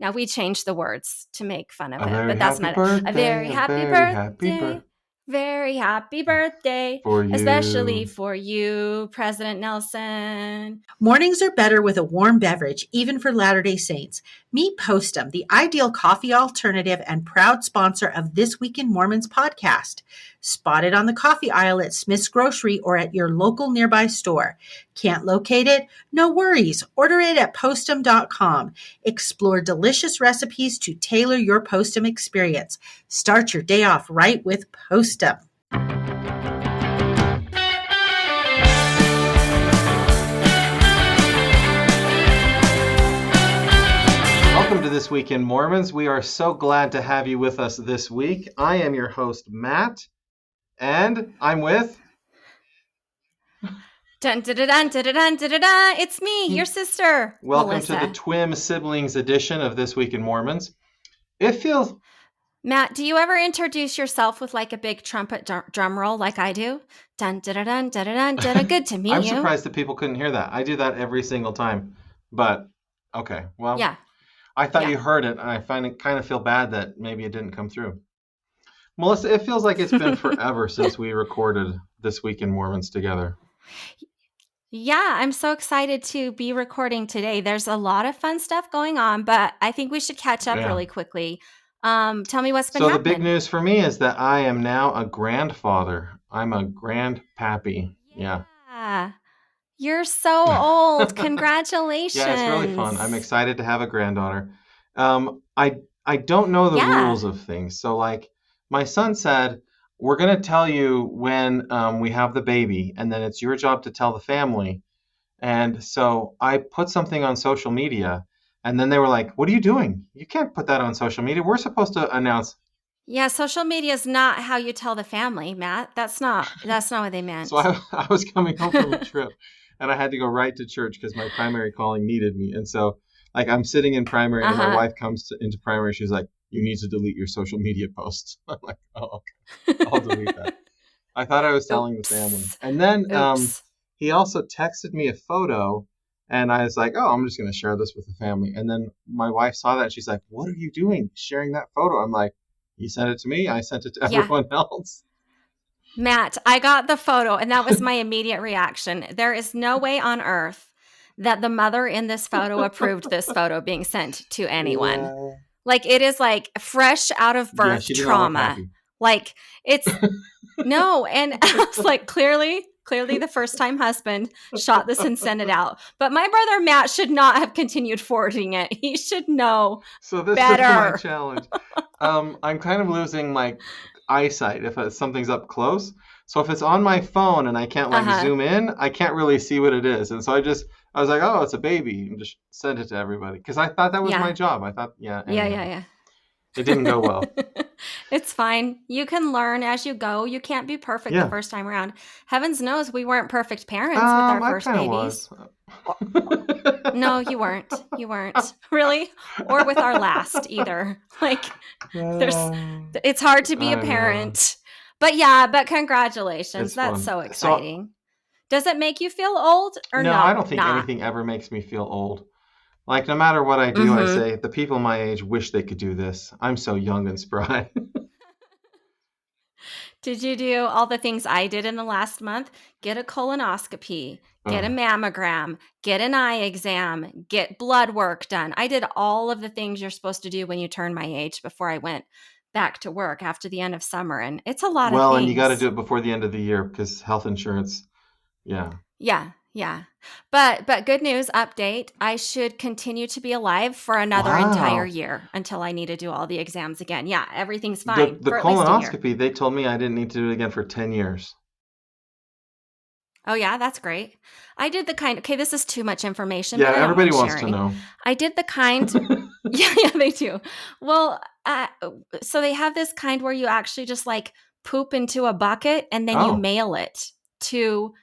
Now we changed the words to make fun of A it, very but that's happy not it. A very birthday, a happy very happy birthday. birthday Very happy birthday, for especially you. for you, President Nelson. Mornings are better with a warm beverage, even for Latter-day Saints. Meet Postum, the ideal coffee alternative and proud sponsor of This Week in Mormons podcast. Spotted on the coffee aisle at Smith's Grocery or at your local nearby store. Can't locate it? No worries. Order it at postum.com. Explore delicious recipes to tailor your Postum experience. Start your day off right with Postum. Welcome to This Week in Mormons. We are so glad to have you with us this week. I am your host, Matt, and I'm with... Dun, dun, dun, dun, dun, dun, dun, dun. It's me, your sister, Welcome Melissa. to the Twim Siblings edition of This Week in Mormons. It feels... Matt, do you ever introduce yourself with like a big trumpet drum roll like I do? Dun, dun, dun, dun, dun, dun, dun, dun. Good to meet I'm you. surprised that people couldn't hear that. I do that every single time. But, okay, well, Yeah. I thought Yeah. you heard it, and I kind of feel bad that maybe it didn't come through. Melissa, it feels like it's been forever since we recorded This Week in Mormons together. Yeah, I'm so excited to be recording today. There's a lot of fun stuff going on, but I think we should catch up really quickly. Tell me what's been happening. So the big news for me is that I am now a grandfather. I'm a grandpappy. Yeah. You're so old. Congratulations. Yeah, it's really fun. I'm excited to have a granddaughter. I don't know the rules of things. So like my son said, we're going to tell you when we have the baby, and then it's your job to tell the family. And so I put something on social media, and then they were like, what are you doing? You can't put that on social media. We're supposed to announce. Yeah, social media is not how you tell the family, Matt. That's not what they meant. So I was coming home from a trip, and I had to go right to church because my primary calling needed me. And so like I'm sitting in primary, and my wife comes into primary. She's like, you need to delete your social media posts. I'm like, oh, okay. I'll delete that. I thought I was telling the family. And then he also texted me a photo, and I was like, oh, I'm just going to share this with the family. And then my wife saw that, and she's like, what are you doing sharing that photo? I'm like, you sent it to me. I sent it to everyone else. Matt, I got the photo, and that was my immediate reaction. There is no way on earth that the mother in this photo approved this photo being sent to anyone. Yeah. Like it is like fresh out of birth trauma. Like it's no. And I was like, clearly the first time husband shot this and sent it out. But my brother Matt should not have continued forwarding it. He should know so this better. Is my challenge. I'm kind of losing like eyesight if something's up close. So if it's on my phone and I can't like zoom in, I can't really see what it is. And so I was like, oh, it's a baby, and just send it to everybody because I thought that was my job. I thought, anyway. It didn't go well. It's fine. You can learn as you go. You can't be perfect the first time around. Heavens knows we weren't perfect parents with our first babies. No, you weren't. You weren't. Really? Or with our last either. Like it's hard to be a parent. But congratulations. That's so exciting. Does it make you feel old or no? No, I don't think anything ever makes me feel old. Like, no matter what I do, I say, the people my age wish they could do this. I'm so young and spry. Did you do all the things I did in the last month? Get a colonoscopy, get a mammogram, get an eye exam, get blood work done. I did all of the things you're supposed to do when you turn my age before I went back to work after the end of summer. And it's a lot of things. Well, and you got to do it before the end of the year because health insurance, Yeah. But good news update. I should continue to be alive for another entire year until I need to do all the exams again. Yeah, everything's fine. The colonoscopy, they told me I didn't need to do it again for 10 years. Oh, yeah, that's great. I did the kind. Okay, this is too much information. Yeah, everybody wants to know. I did the kind. yeah, they do. Well, so they have this kind where you actually just like poop into a bucket and then you mail it to.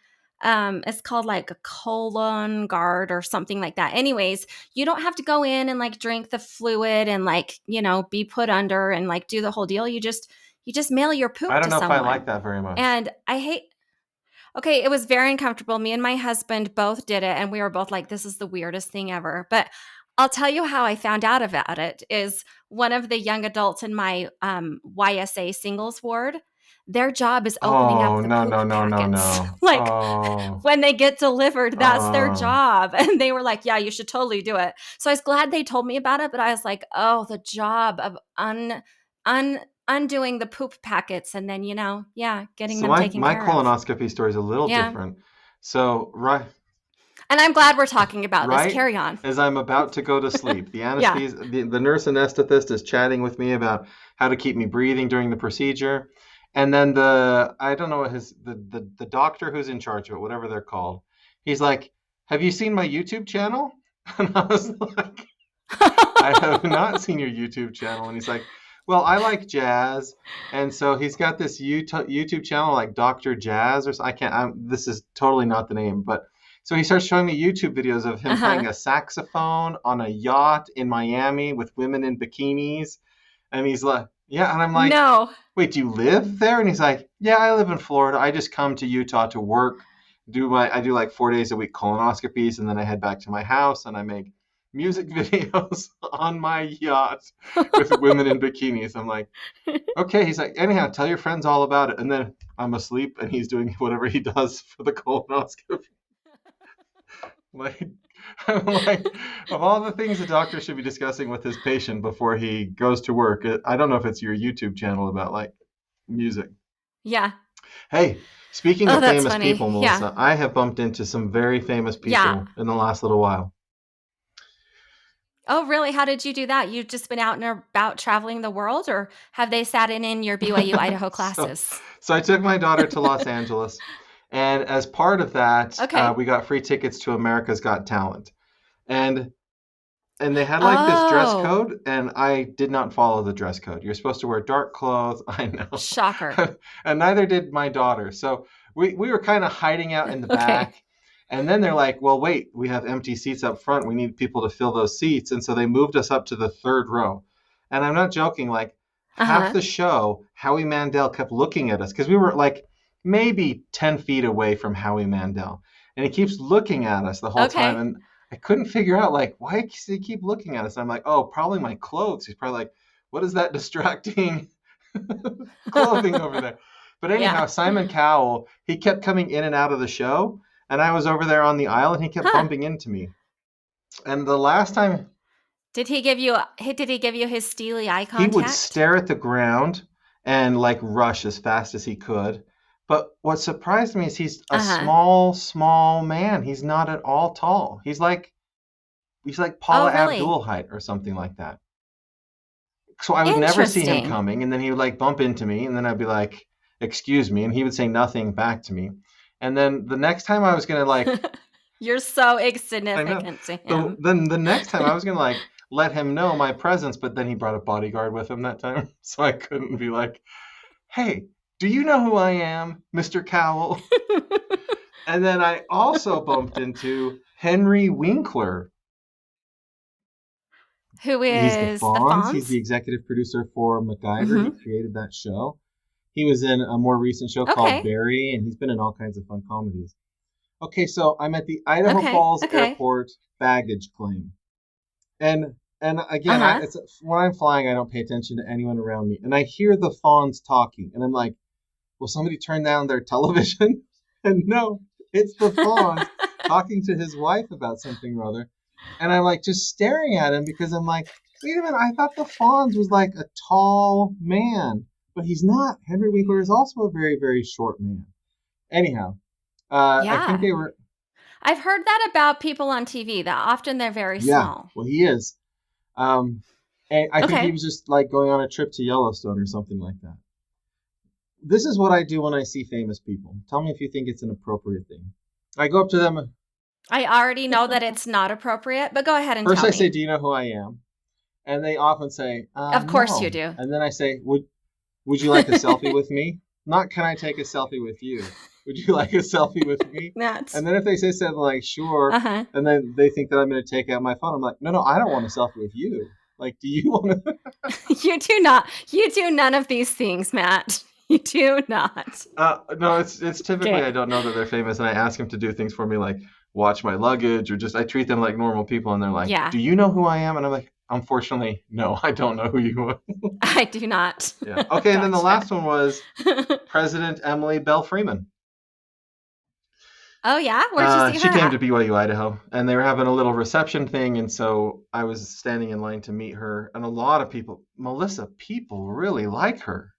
It's called like a colon guard or something like that. Anyways, you don't have to go in and like drink the fluid and like, be put under and like do the whole deal. You just mail your poop to someone. I don't know if I like that very much. And it was very uncomfortable. Me and my husband both did it. And we were both like, this is the weirdest thing ever. But I'll tell you how I found out about it is one of the young adults in my YSA singles ward, their job is opening up Oh, the no, no, poop no, no, packets. no. Like Oh, when they get delivered, that's their oh. job. And they were like, yeah, you should totally do it. So I was glad they told me about it, but I was like, oh, the job of undoing the poop packets and then, getting So them my taken my care of. colonoscopy story is a little Yeah. different. So And I'm glad we're talking about this. right Carry on. as I'm about to go to sleep, the Yeah. the nurse anesthetist is chatting with me about how to keep me breathing during the procedure. And then I don't know the doctor who's in charge of it, whatever they're called, he's like, "Have you seen my YouTube channel?" And I was like, "I have not seen your YouTube channel." And he's like, "Well, I like jazz." And so he's got this YouTube channel like Dr. Jazz or I can't, this is totally not the name, but so he starts showing me YouTube videos of him playing a saxophone on a yacht in Miami with women in bikinis. And he's like, yeah. And I'm like, No. wait, do you live there? And he's like, yeah, I live in Florida. I just come to Utah to work, I do like 4 days a week colonoscopies, and then I head back to my house and I make music videos on my yacht with women in bikinis. I'm like, okay. He's like, anyhow, tell your friends all about it. And then I'm asleep and he's doing whatever he does for the colonoscopy. Like, I'm like, of all the things a doctor should be discussing with his patient before he goes to work, I don't know if it's your YouTube channel about like music. Yeah. Hey, speaking Oh, of that's famous funny. people, Yeah. Melissa, I have bumped into some very famous people Yeah. in the last little while. Oh, really? How did you do that? You've just been out and about traveling the world, or have they sat in your BYU Idaho classes? So I took my daughter to Los Angeles, and as part of that, Okay. we got free tickets to America's Got Talent. And they had like this dress Oh, code, and I did not follow the dress code. You're supposed to wear dark clothes. I know. shocker. And neither did my daughter. So we were kind of hiding out in the Okay. back. And then they're like, well, wait, we have empty seats up front. We need people to fill those seats. And so they moved us up to the third row. And I'm not joking, like half Uh-huh. the show, Howie Mandel kept looking at us because we were like maybe 10 feet away from Howie Mandel. And he keeps looking at us the whole time. Okay. And I couldn't figure out, like, why does he keep looking at us? I'm like, oh, probably my clothes. He's probably like, what is that distracting clothing over there? But anyhow, Yeah. Simon Cowell, he kept coming in and out of the show. And I was over there on the aisle and he kept Huh. bumping into me. And the last time Did he give you his steely eye he would contact? stare at the ground and like rush as fast as he could. But what surprised me is he's a Uh-huh. small man. He's not at all tall. He's like Oh, Paula really? Abdul height or something like that. So I would never see him Interesting. coming, and then he would like bump into me, and then I'd be like, "Excuse me," and he would say nothing back to me. And then the next time I was gonna like, You're so I know. insignificant to So him. then the next time I was gonna like let him know my presence, but then he brought a bodyguard with him that time, so I couldn't be like, "Hey, do you know who I am, Mr. Cowell?" And then I also bumped into Henry Winkler. Who He's the is the Fonz. He's the Fonz? executive producer for MacGyver. He Mm-hmm. created that show. He was in a more recent show called Okay. Barry, and he's been in all kinds of fun comedies. Okay, so I'm at the Idaho Okay. Falls Okay. Airport baggage claim, and again, Uh-huh. when I'm flying, I don't pay attention to anyone around me, and I hear the Fonz talking, and I'm like, will somebody turn down their television? And no, it's the Fonz talking to his wife about something or other. And I'm like just staring at him because I'm like, wait a minute, I thought the Fonz was like a tall man, but he's not. Henry Winkler is also a very, very short man. Anyhow, I think Yeah. they were, I've heard that about people on TV, that often they're very yeah, small. well, he is. And I think he Okay. was just like going on a trip to Yellowstone or something like that. This is what I do when I see famous people. Tell me if you think it's an appropriate thing. I go up to them. I already know that it's not appropriate, but go ahead and First, tell I say, me. "Do you know who I am?" And they often say, Of course you "No." do. And then I say, "Would you like a selfie with me? Not can I take a selfie with you? Would you like a selfie with me?" That's And then if they say something like, "Sure," uh-huh. and then they think that I'm going to take out my phone, I'm like, "No, I don't want a selfie with you. Like, do you want to?" You do none of these things, Matt. You do not. No, it's typically I Okay. don't know that they're famous, and I ask them to do things for me like watch my luggage, or just I treat them like normal people, and they're like, Yeah. "Do you know who I am?" And I'm like, "Unfortunately, no, I don't know who you are." I do not. Yeah. Okay, and then the Gotcha. last one was President Emily Bell Freeman. Oh, yeah? Where'd you see She her came to at? BYU, Idaho, and they were having a little reception thing, and so I was standing in line to meet her, and a lot of people, Melissa, people really like her.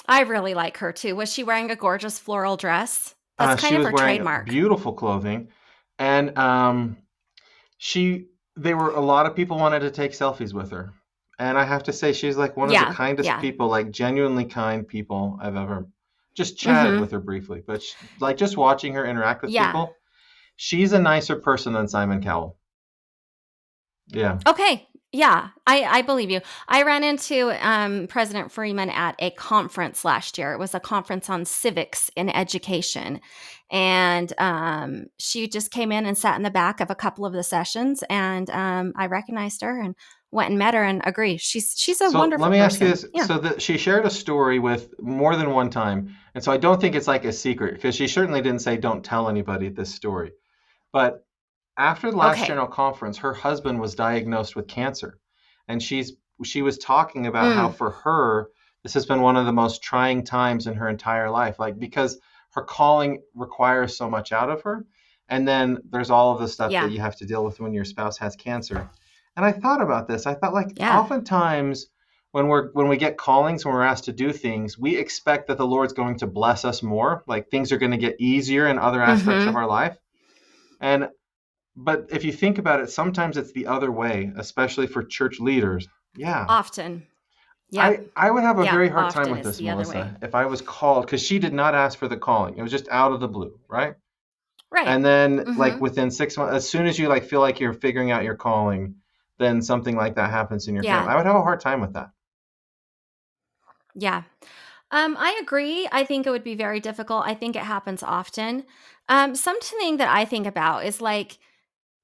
I really like her too. Was she wearing a gorgeous floral dress? That's kind She of was her wearing trademark. beautiful clothing, and she they were a lot of people wanted to take selfies with her, and I have to say she's like one of the Yeah. kindest Yeah. people, like genuinely kind people I've ever just chatted Mhm. with her briefly, but like just watching her interact with Yeah. people, she's a nicer person than Simon Cowell. Yeah. Okay. Yeah, I believe you. I ran into President Freeman at a conference last year. It was a conference on civics in education. And she just came in and sat in the back of a couple of the sessions. And I recognized her and went and met her and agree. She's a So let wonderful me ask you person. this. Yeah. So that she shared a story with more than one time, and so I don't think it's like a secret because she certainly didn't say don't tell anybody this story. But after the last Okay. general conference, her husband was diagnosed with cancer, and she was talking about how Mm, for her this has been one of the most trying times in her entire life, like because her calling requires so much out of her, and then there's all of the stuff that yeah. you have to deal with when your spouse has cancer. And I thought about this. I thought like Yeah. oftentimes when we get callings, when we're asked to do things, we expect that the Lord's going to bless us more, like things are going to get easier in other aspects of Mm-hmm. our life. And but if you think about it, sometimes it's the other way, especially for church leaders. Yeah. Often. Yep. I would have a Yep. very hard time Often with it's this, the other way. Melissa, if I was called, because she did not ask for the calling. It was just out of the blue, right? Right. And then like Mm-hmm. within 6 months, as soon as you like feel like you're figuring out your calling, then something like that happens in your family. Yeah. I would have a hard time with that. Yeah. I agree. I think it would be very difficult. I think it happens often. Something that I think about is like,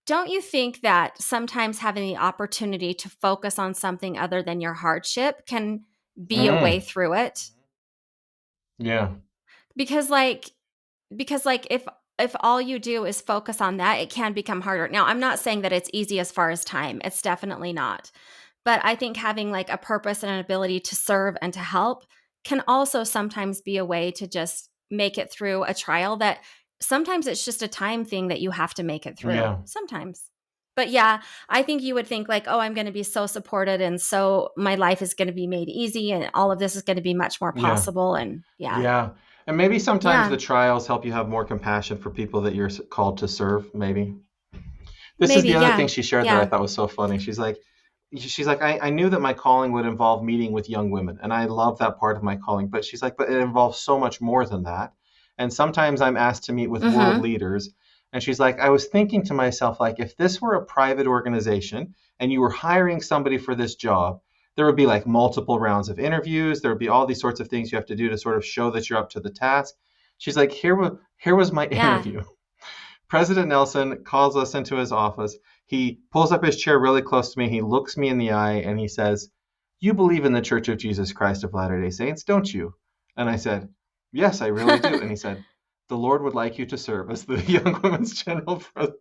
don't you think that sometimes having the opportunity to focus on something other than your hardship can be a way Mm, through it? yeah. Because like if all you do is focus on that, it can become harder. Now, I'm not saying that it's easy as far as time. It's definitely not. But I think having like a purpose and an ability to serve and to help can also sometimes be a way to just make it through a trial that sometimes it's just a time thing that you have to make it through. Yeah. Sometimes. But yeah, I think you would think like, oh, I'm going to be so supported and so my life is going to be made easy and all of this is going to be much more Yeah. possible. And yeah. Yeah. And maybe sometimes Yeah. the trials help you have more compassion for people that you're called to serve, maybe. This is Maybe. the other Yeah. thing she shared that I Yeah. thought was so funny. She's like, I knew that my calling would involve meeting with young women, and I love that part of my calling. But she's like, but it involves so much more than that. And sometimes I'm asked to meet with world Mm-hmm. leaders. And she's like, I was thinking to myself, like, if this were a private organization and you were hiring somebody for this job, there would be like multiple rounds of interviews. There would be all these sorts of things you have to do to sort of show that you're up to the task. She's like, here was my Yeah. interview. President Nelson calls us into his office. He pulls up his chair really close to me. He looks me in the eye and he says, "You believe in the Church of Jesus Christ of Latter-day Saints, don't you?" And I said, "Yes, I really do." And he said, "The Lord would like you to serve as the Young Women's General President."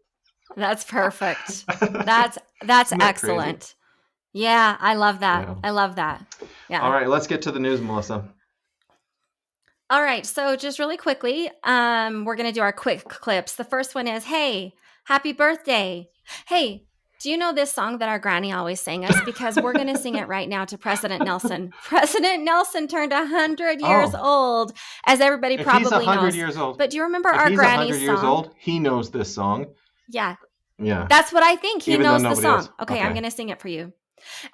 That's perfect. That's Isn't that crazy? excellent. Yeah, I love that. Yeah. I love that. All Yeah. right, let's get to the news, Melissa. All right, so just really quickly, we're gonna do our quick clips. The first one is, "Hey, happy birthday!" Hey, do you know this song that our granny always sang us? Because we're gonna sing it right now to President Nelson. President Nelson turned 100 years Oh, old, as everybody if he's probably 100 knows. years old, But do you remember if our he's granny's 100 years song? old, he knows this song. Yeah, Yeah, that's what I think. He even though knows the nobody else. song. Okay, I'm Okay. gonna sing it for you.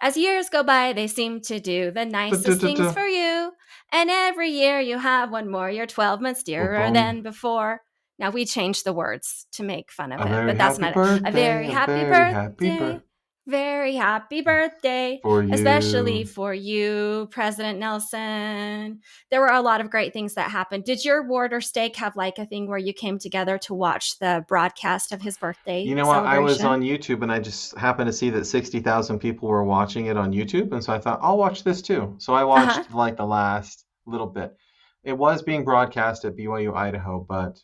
As years go by, they seem to do the nicest things Da-da-da-da. for you. And every year you have one more. You're 12 months Boom, dearer boom. than before. Now, we changed the words to make fun of A it, very but that's happy not it. A birthday, very a happy very happy birthday. birthday Very happy birthday, for especially you. for you, President Nelson. There were a lot of great things that happened. Did your ward or stake have like a thing where you came together to watch the broadcast of his You birthday know what? I was celebration? on YouTube and I just happened to see that 60,000 people were watching it on YouTube. And so I thought, I'll watch this too. So I Uh huh. watched like the last little bit. It was being broadcast at BYU Idaho, but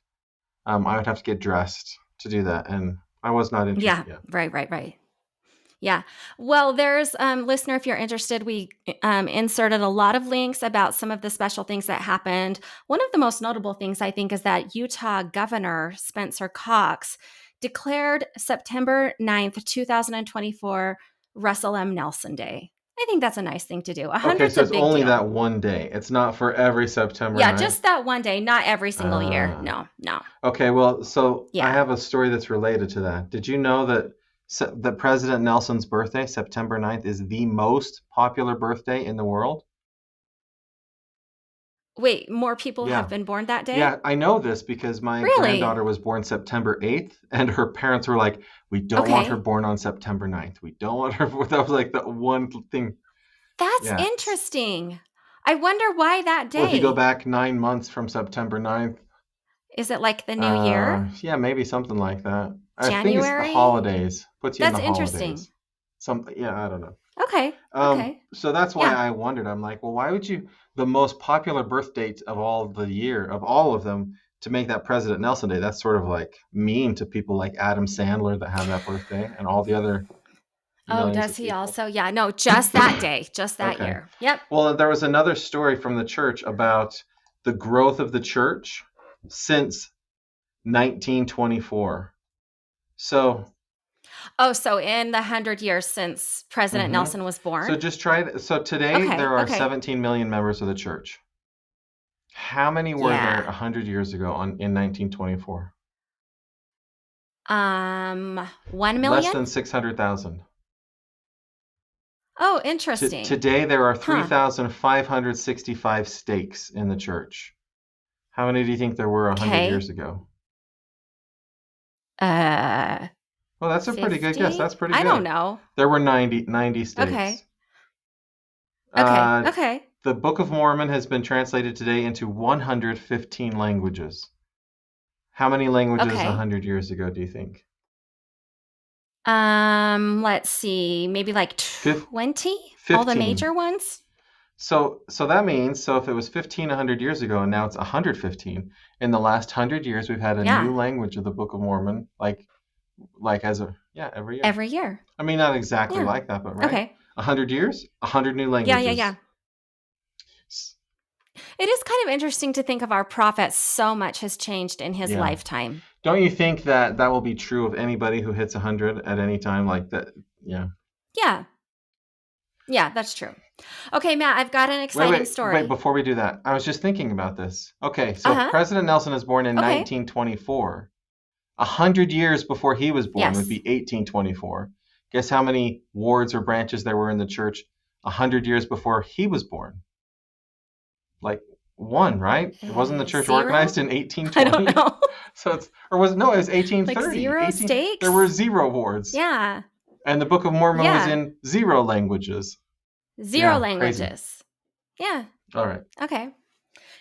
I would have to get dressed to do that, and I was not interested Yeah, yet. right. Yeah. Well, there's listener, if you're interested, we inserted a lot of links about some of the special things that happened. One of the most notable things I think is that Utah Governor Spencer Cox declared September 9th, 2024 Russell M. Nelson Day. I think that's a nice thing to do. Okay, 100's so a it's big only deal. that one day. It's not for every September Yeah, 9th. just that one day, not every single year. No. Okay, well, so I Yeah. have a story that's related to that. Did you know that President Nelson's birthday, September 9th, is the most popular birthday in the world? Wait, more people Yeah. have been born that day? Yeah, I know this because my Really? granddaughter was born September 8th, and her parents were like, we don't want her Okay. born on September 9th. We don't want her. That was like the one thing. That's Yeah. interesting. I wonder why that day. Well, if you go back 9 months from September 9th, is it like the new year? yeah, maybe something like that. I think it's the January? holidays. Puts you in That's the interesting. holidays. Yeah, I don't know. Okay. So that's why Yeah. I wondered. I'm like, well, why would you, the most popular birth date of all the year, of all of them, to make that President Nelson Day? That's sort of like mean to people like Adam Sandler that have that birthday and all the other Oh, millions does of he people. also? Yeah, no, just that day, just that Okay. year. Yep. Well, there was another story from the church about the growth of the church since 1924. So so in the 100 years since President Nelson was born? So just try it. So today there are Okay. 17 million members of the church. How many were there 100 years ago in 1924? 1 million? Less than 600,000. Oh, interesting. Today there are 3,565 stakes in the church. How many do you think there were 100 years ago? Well, that's a pretty good guess. That's pretty good. I don't know. There were 90 stakes. Okay. The Book of Mormon has been translated today into 115 languages. How many languages 100 years ago do you think? Let's see, maybe like 20? 15. All the major ones? So that means, if it was 15 100 years ago and now it's 115, in the last 100 years we've had a new language of the Book of Mormon, like every year. Every year. I mean, not exactly like that, but right? Okay. 100 years, 100 new languages. Yeah. It is kind of interesting to think of our prophet. So much has changed in his lifetime. Don't you think that will be true of anybody who hits 100 at any time like that? Yeah. Yeah, that's true. Okay, Matt, I've got an exciting story. Wait, before we do that, I was just thinking about this. Okay, so President Nelson is born in 1924. 100 years before he was born would be 1824. Guess how many wards or branches there were in the church 100 years before he was born? Like one, right? Wasn't the church 0? organized in 1820? I don't know. So it was 1830. Like 0 stakes? There were 0 wards. Yeah. And the Book of Mormon was in 0 languages. 0 languages. Crazy. Yeah. All right. Okay.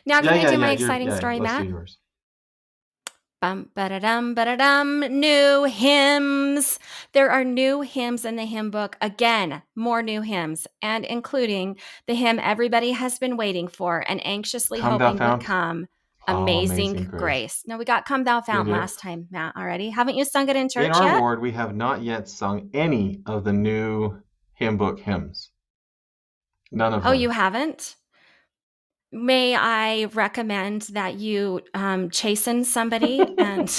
Now can I do my exciting story, let's Matt? do yours. Bum ba-da-dum ba-da-dum. New hymns. There are new hymns in the hymn book. Again, more new hymns, and including the hymn everybody has been waiting for and anxiously hoping would come. Amazing Grace. No, we got Come Thou Fount last time, Matt, already. Haven't you sung it in church yet? In our ward, we have not yet sung any of the new hymn book hymns. None of them. Oh, you haven't? May I recommend that you chasten somebody and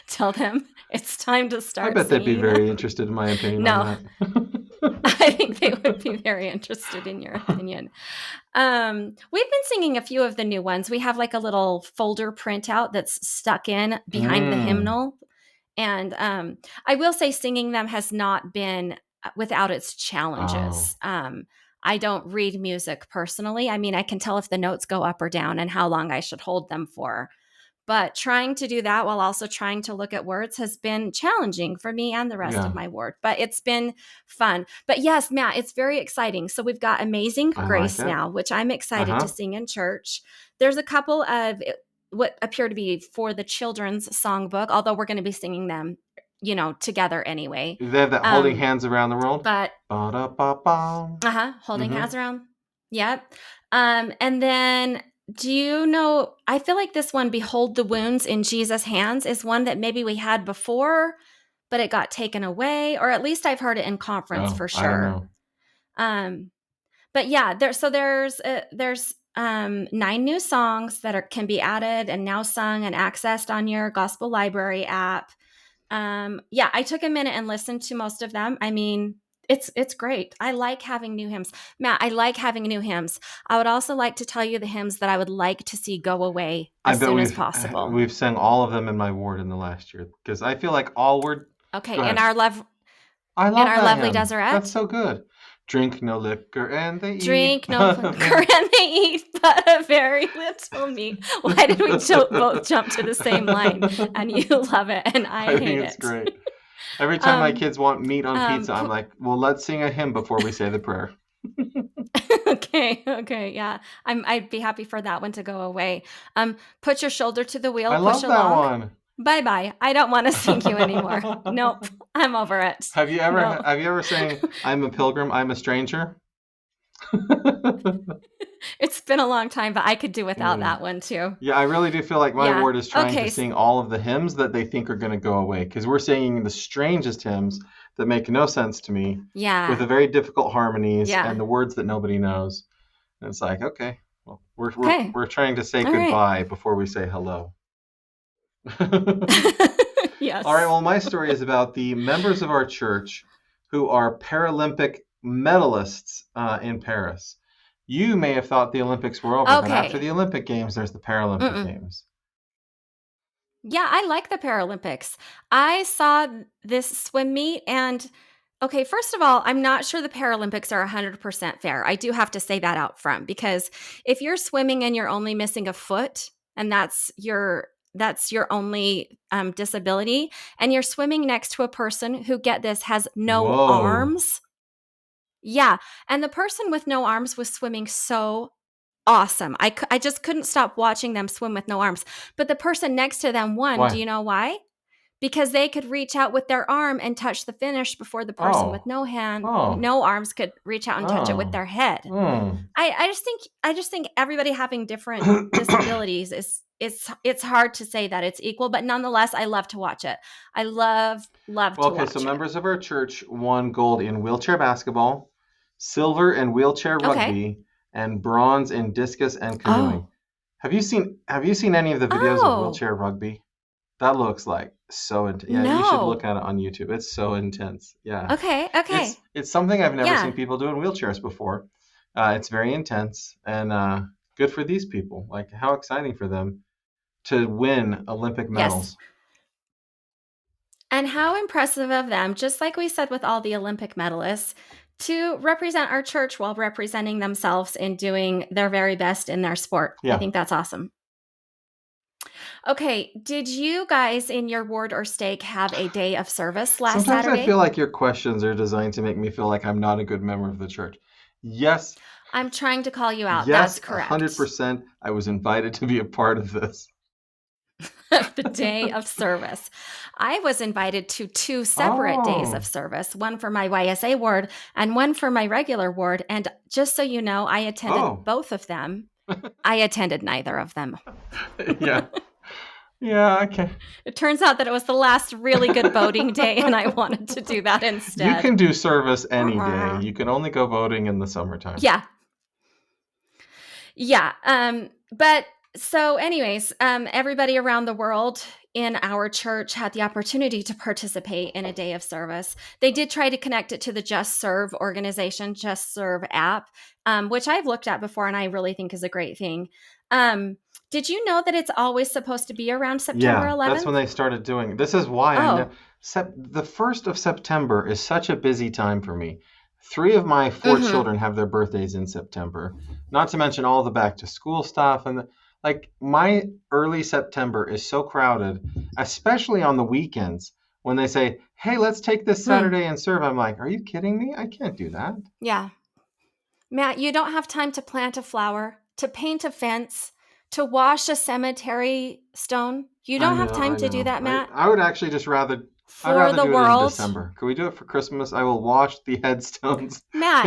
tell them it's time to start I bet singing. they'd be very interested in my opinion on that. I think they would be very interested in your opinion. We've been singing a few of the new ones. We have like a little folder printout that's stuck in behind the hymnal. And I will say singing them has not been without its challenges. I don't read music personally. I mean, I can tell if the notes go up or down and how long I should hold them for. But trying to do that while also trying to look at words has been challenging for me and the rest of my ward. But it's been fun. But yes, Matt, it's very exciting. So we've got Amazing Grace now, which I'm excited to sing in church. There's a couple of what appear to be for the children's songbook, although we're going to be singing them together anyway. They have that holding hands around the world. But holding hands around. Yep. And then do you know, I feel like this one, Behold the Wounds in Jesus' Hands, is one that maybe we had before, but it got taken away, or at least I've heard it in conference for I don't sure. know. But yeah, there's 9 new songs that can be added and now sung and accessed on your gospel library app. Yeah, I took a minute and listened to most of them. I mean, it's great. I like having new hymns. Matt, I like having new hymns. I would also like to tell you the hymns that I would like to see go away as soon as possible. We've sang all of them in my ward in the last year because I feel like all word. Okay, Go ahead. in our lovely hymn. Deseret. That's so good. Drink no liquor and they eat. Drink no liquor and they eat but a very little meat. Why did we both jump to the same line? And you love it and I hate think it's great. Every time my kids want meat on pizza, I'm like, well, let's sing a hymn before we say the prayer. Okay, yeah. I'd be happy for that one to go away. Put your shoulder to the wheel, I push love along. that one. Bye-bye. I don't want to sing you anymore. Nope. I'm over it. Have you ever sang I'm a pilgrim, I'm a stranger? It's been a long time, but I could do without that one too. Yeah, I really do feel like my ward is trying to sing all of the hymns that they think are going to go away because we're singing the strangest hymns that make no sense to me. Yeah. With the very difficult harmonies and the words that nobody knows. And it's like, okay, well, we're trying to say goodbye before we say hello. Yes. All right, well, my story is about the members of our church who are Paralympic medalists in Paris. You may have thought the Olympics were over, but after the Olympic Games, there's the Paralympic Games. Yeah, I like the Paralympics. I saw this swim meet and, okay, first of all, I'm not sure the Paralympics are 100% fair. I do have to say that out front because if you're swimming and you're only missing a foot and that's your only disability, and you're swimming next to a person who, get this, has no arms. Yeah, and the person with no arms was swimming so awesome. I just couldn't stop watching them swim with no arms. But the person next to them won. Why? Do you know why? Because they could reach out with their arm and touch the finish before the person with no arms could reach out and touch it with their head. I just think everybody having different disabilities it's hard to say that it's equal, but nonetheless, I love to watch it. I love to watch it. Okay, so members of our church won gold in wheelchair basketball, silver in wheelchair rugby, and bronze in discus and canoeing. Have you seen any of the videos of wheelchair rugby? That looks like so intense. Yeah, you should look at it on YouTube. It's so intense. Yeah. Okay. It's something I've never seen people do in wheelchairs before. It's very intense and good for these people. Like, how exciting for them to win Olympic medals. Yes. And how impressive of them, just like we said with all the Olympic medalists, to represent our church while representing themselves and doing their very best in their sport. Yeah. I think that's awesome. Okay, did you guys in your ward or stake have a day of service last Saturday? Sometimes I feel like your questions are designed to make me feel like I'm not a good member of the church. Yes. I'm trying to call you out. Yes, that's correct. 100%. I was invited to be a part of this. The day of service. I was invited to 2 separate days of service, one for my YSA ward and one for my regular ward. And just so you know, I attended both of them. I attended neither of them. Yeah. Yeah, okay. It turns out that it was the last really good voting day, and I wanted to do that instead. You can do service any day. You can only go voting in the summertime. Yeah. Yeah. But so anyways, everybody around the world in our church had the opportunity to participate in a day of service. They did try to connect it to the Just Serve organization, Just Serve app, which I've looked at before and I really think is a great thing. Did you know that it's always supposed to be around September 11th? Yeah, that's when they started doing it. This is why the 1st of September is such a busy time for me. 3 of my 4 children have their birthdays in September, not to mention all the back to school stuff. And my early September is so crowded, especially on the weekends when they say, hey, let's take this Saturday and serve. I'm like, are you kidding me? I can't do that. Yeah. Matt, you don't have time to plant a flower, to paint a fence, to wash a cemetery stone. You don't have time to do that, Matt. I would actually just rather do it in December. Could we do it for Christmas? I will wash the headstones. Matt,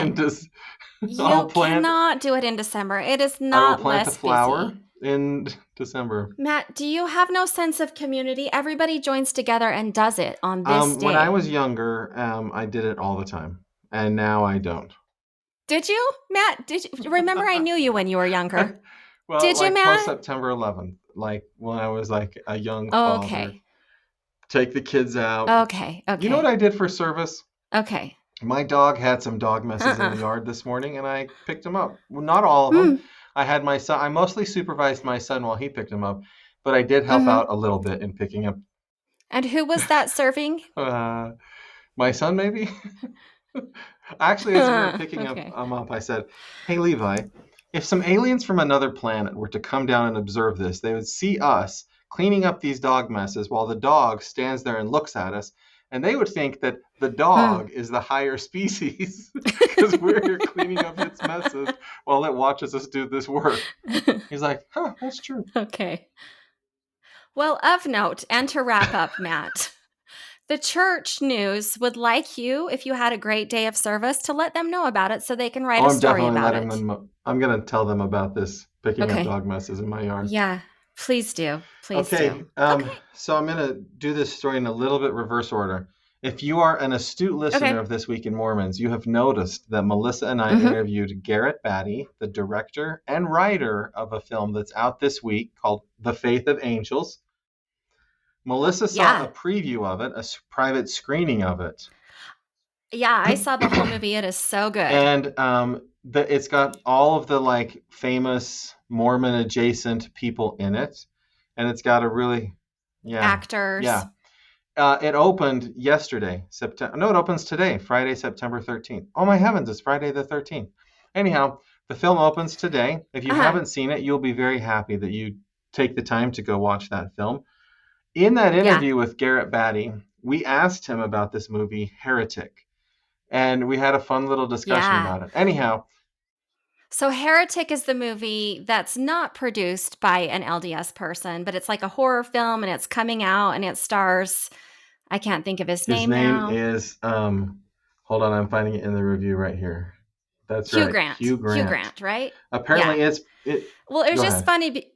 You cannot do it in December. It is I will not plant a less flower busy. in December. Matt, do you have no sense of community? Everybody joins together and does it on this day. When I was younger, I did it all the time, and now I don't. Did you, Matt? Did you remember? I knew you when you were younger. Well, did like you, Matt? Post September 11th, like when I was like a young father. Okay. Take the kids out. Okay. You know what I did for service? Okay. My dog had some dog messes in the yard this morning, and I picked them up. Well, not all of them. I had my son. I mostly supervised my son while he picked them up, but I did help out a little bit in picking up. And who was that serving? My son, maybe. Actually, as we were picking them up, I said, "Hey, Levi, if some aliens from another planet were to come down and observe this, they would see us cleaning up these dog messes while the dog stands there and looks at us, and they would think that the dog is the higher species because we're here cleaning up its messes while it watches us do this work." He's like, "Huh, that's true." Okay. Well, of note, and to wrap up, Matt, the church news would like you, if you had a great day of service, to let them know about it so they can write a story about it. I'm going to tell them about this picking up dog messes in my yard. Yeah, please do. Please do. So I'm going to do this story in a little bit reverse order. If you are an astute listener of This Week in Mormons, you have noticed that Melissa and I interviewed Garrett Batty, the director and writer of a film that's out this week called The Faith of Angels. Melissa saw a preview of it, a private screening of it. Yeah, I saw the whole movie. It is so good. And it's got all of the like famous Mormon adjacent people in it, and it's got a really actors. Yeah. It opened yesterday, September. No, it opens today, Friday, September 13th. Oh my heavens, it's Friday the 13th. Anyhow, the film opens today. If you haven't seen it, you'll be very happy that you take the time to go watch that film. In that interview with Garrett Batty, we asked him about this movie, Heretic, and we had a fun little discussion about it. Anyhow. So Heretic is the movie that's not produced by an LDS person, but it's like a horror film, and it's coming out, and it stars, I can't think of his name now. His name is, hold on, I'm finding it in the review right here. That's Hugh right. Grant. Hugh Grant, right? Apparently Well, it was just funny.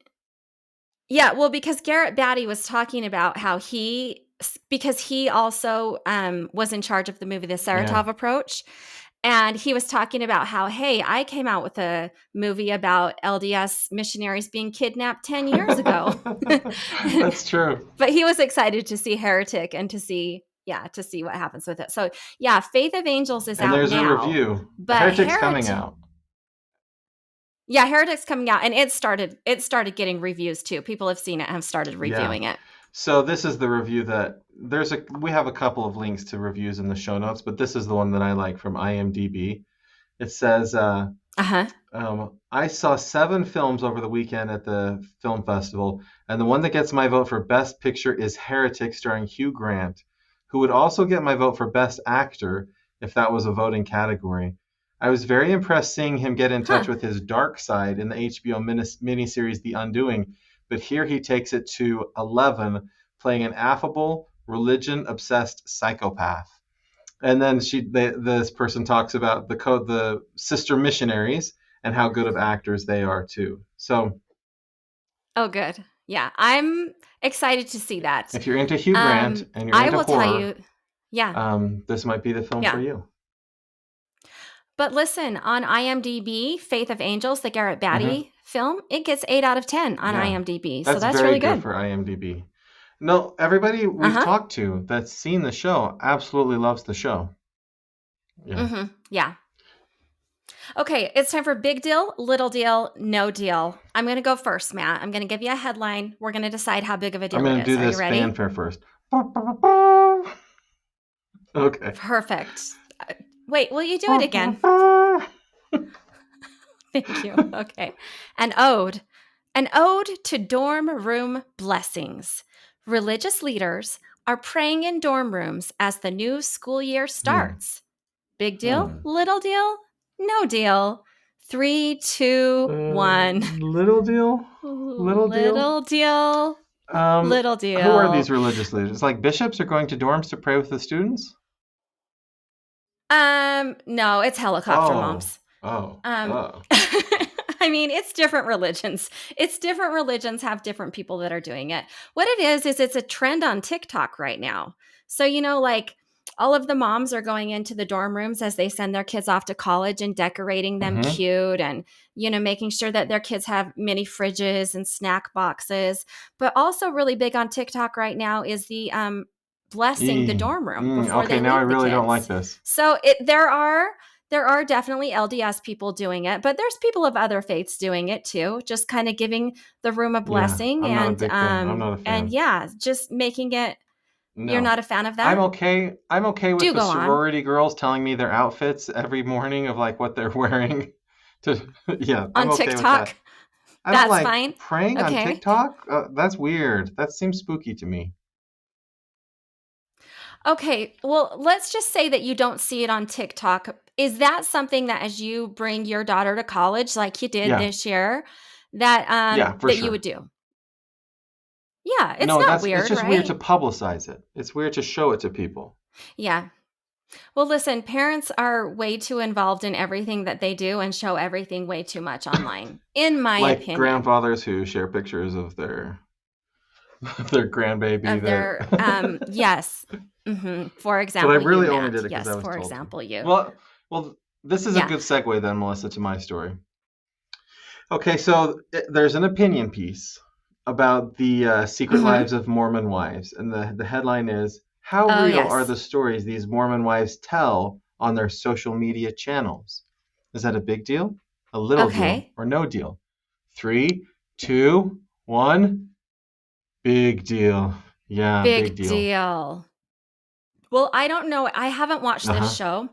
Because Garrett Batty was talking about how because he also was in charge of the movie The Saratov Approach. And he was talking about how, hey, I came out with a movie about LDS missionaries being kidnapped 10 years ago. That's true. But he was excited to see Heretic and to see what happens with it. So, Faith of Angels is out now. And there's a review. But Heretic's coming out. Yeah, Heretic's coming out, and it started getting reviews too. People have seen it and have started reviewing it. So this is the review that we have a couple of links to reviews in the show notes, but this is the one that I like from IMDb. It says, I saw 7 films over the weekend at the film festival, and the one that gets my vote for Best Picture is Heretic, starring Hugh Grant, who would also get my vote for Best Actor if that was a voting category. I was very impressed seeing him get in touch with his dark side in the HBO miniseries The Undoing, but here he takes it to 11, playing an affable, religion-obsessed psychopath. And then this person talks about the sister missionaries and how good of actors they are too. So, oh, good. Yeah, I'm excited to see that. If you're into Hugh Grant and you're into horror, tell you, this might be the film for you. But listen, on IMDb, Faith of Angels, the Garrett Batty film, it gets 8 out of 10 on IMDb. So that's really good for IMDb. No, everybody we've talked to that's seen the show absolutely loves the show. Yeah. Okay, it's time for big deal, little deal, no deal. I'm going to go first, Matt. I'm going to give you a headline. We're going to decide how big of a deal it is. I'm going to do this fanfare first. Okay. Perfect. Wait, will you do it again? Thank you. Okay. An ode to dorm room blessings. Religious leaders are praying in dorm rooms as the new school year starts. Big deal, little deal, no deal. 3, 2, 1. Little deal? Little deal. Little deal. Who are these religious leaders? It's like bishops are going to dorms to pray with the students? No, it's helicopter moms. Oh. Um, Oh. I mean, it's different religions. It's different religions have different people that are doing it. What it is it's a trend on TikTok right now. So, like all of the moms are going into the dorm rooms as they send their kids off to college and decorating them Mm-hmm. cute and, making sure that their kids have mini fridges and snack boxes. But also really big on TikTok right now is the blessing the dorm room before Okay, they now I leave the really don't like kids. this. So there are definitely LDS people doing it, but there's people of other faiths doing it too, just kind of giving the room a Yeah, blessing I'm not a big fan. I'm not a and fan. yeah, just making it. You're No. not a fan of that? I'm okay with Do the go on. sorority girls telling me their outfits every morning of like what they're wearing to yeah, I'm On okay with that. TikTok? I don't That's like fine. praying on Okay. TikTok. That's weird. That seems spooky to me. Okay. Well, let's just say that you don't see it on TikTok. Is that something that as you bring your daughter to college like you did Yeah. this year that Yeah, for you would sure. do? Yeah, it's No, not it's weird, just weird to right? publicize it. It's weird to show it to people. Yeah. Well, listen, parents are way too involved in everything that they do and show everything way too much online, in my Like opinion, grandfathers who share pictures of their their grandbaby of their, that yes. For But I example, you, really only Matt. did it because I Yes, was for told to. example, you. Well, this is a Yeah. good segue then, Melissa, to my story. Okay, so there's an opinion piece about the secret hmm lives of Mormon wives, and the headline is "How Oh, real are yes. the stories these Mormon wives tell on their social media channels?" Is that a big deal, a little deal, Okay. or no deal? Three, two, one. Big deal. Yeah, big Big deal. deal. Well, I don't know. I haven't watched Uh this huh. show.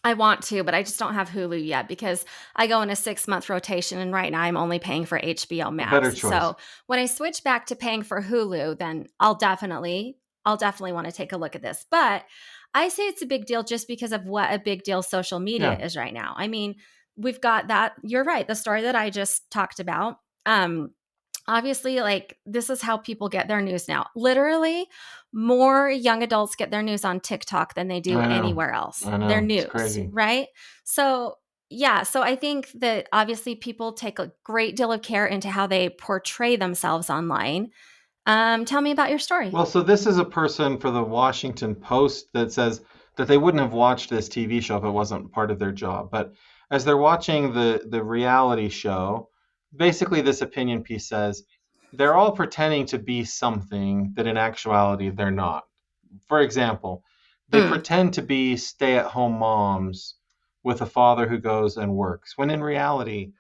I want to, but I just don't have Hulu yet because I go in a 6-month rotation and right now I'm only paying for HBO Better Max. choice. So when I switch back to paying for Hulu, then I'll definitely want to take a look at this. But I say it's a big deal just because of what a big deal social media Yeah. is right now. I mean, we've got that. You're right. The story that I just talked about. Obviously, like this is how people get their news now. Literally, more young adults get their news on TikTok than they do I know. anywhere else. I Their know. It's news, crazy. right? So, yeah, so I think that obviously people take a great deal of care into how they portray themselves online. Tell me about your story. Well, so this is a person for the Washington Post that says that they wouldn't have watched this TV show if it wasn't part of their job. But as they're watching the reality show, basically this opinion piece says they're all pretending to be something that in actuality they're not. For example, they Mm, pretend to be stay-at-home moms with a father who goes and works, when in reality,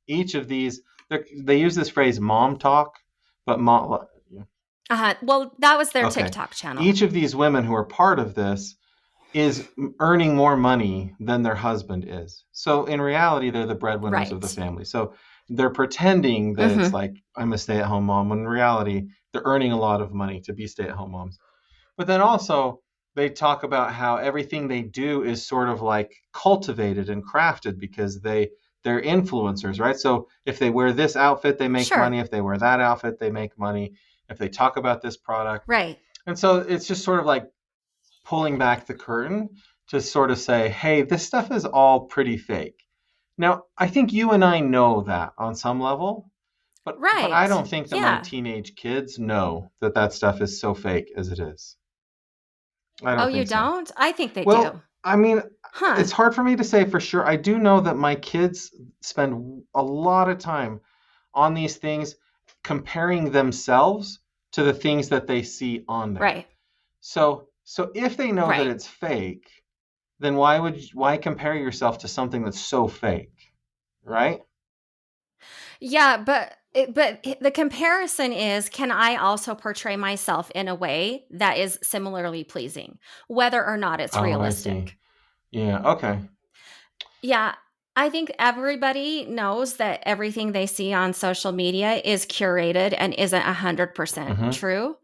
each of these they use this phrase "mom talk," but mom. well, that was their Okay. TikTok channel. Each of these women who are part of this is earning more money than their husband is. So in reality, they're the breadwinners of the Right. family. So they're pretending that it's hmm like, I'm a stay at home mom, when in reality, they're earning a lot of money to be stay at home moms. But then also, they talk about how everything they do is sort of like cultivated and crafted because they're influencers, right? So if they wear this outfit, they make money. Sure. If they wear that outfit, they make money. If they talk about this product, Right. and so it's just sort of like pulling back the curtain to sort of say, hey, this stuff is all pretty fake. Now, I think you and I know that on some level, but I Right. don't think that my Yeah. teenage kids know that that stuff is so fake as it is. I Oh, don't you think so. don't? I think they do. Well, I mean, Huh. it's hard for me to say for sure. I do know that my kids spend a lot of time on these things comparing themselves to the things that they see on there. Right. So if they know that Right. it's fake, then why compare yourself to something that's so fake, right? Yeah, but the comparison is can I also portray myself in a way that is similarly pleasing, whether or not it's Oh, I see. realistic? Yeah, okay. Yeah, I think everybody knows that everything they see on social media is curated and isn't 100% hmm true.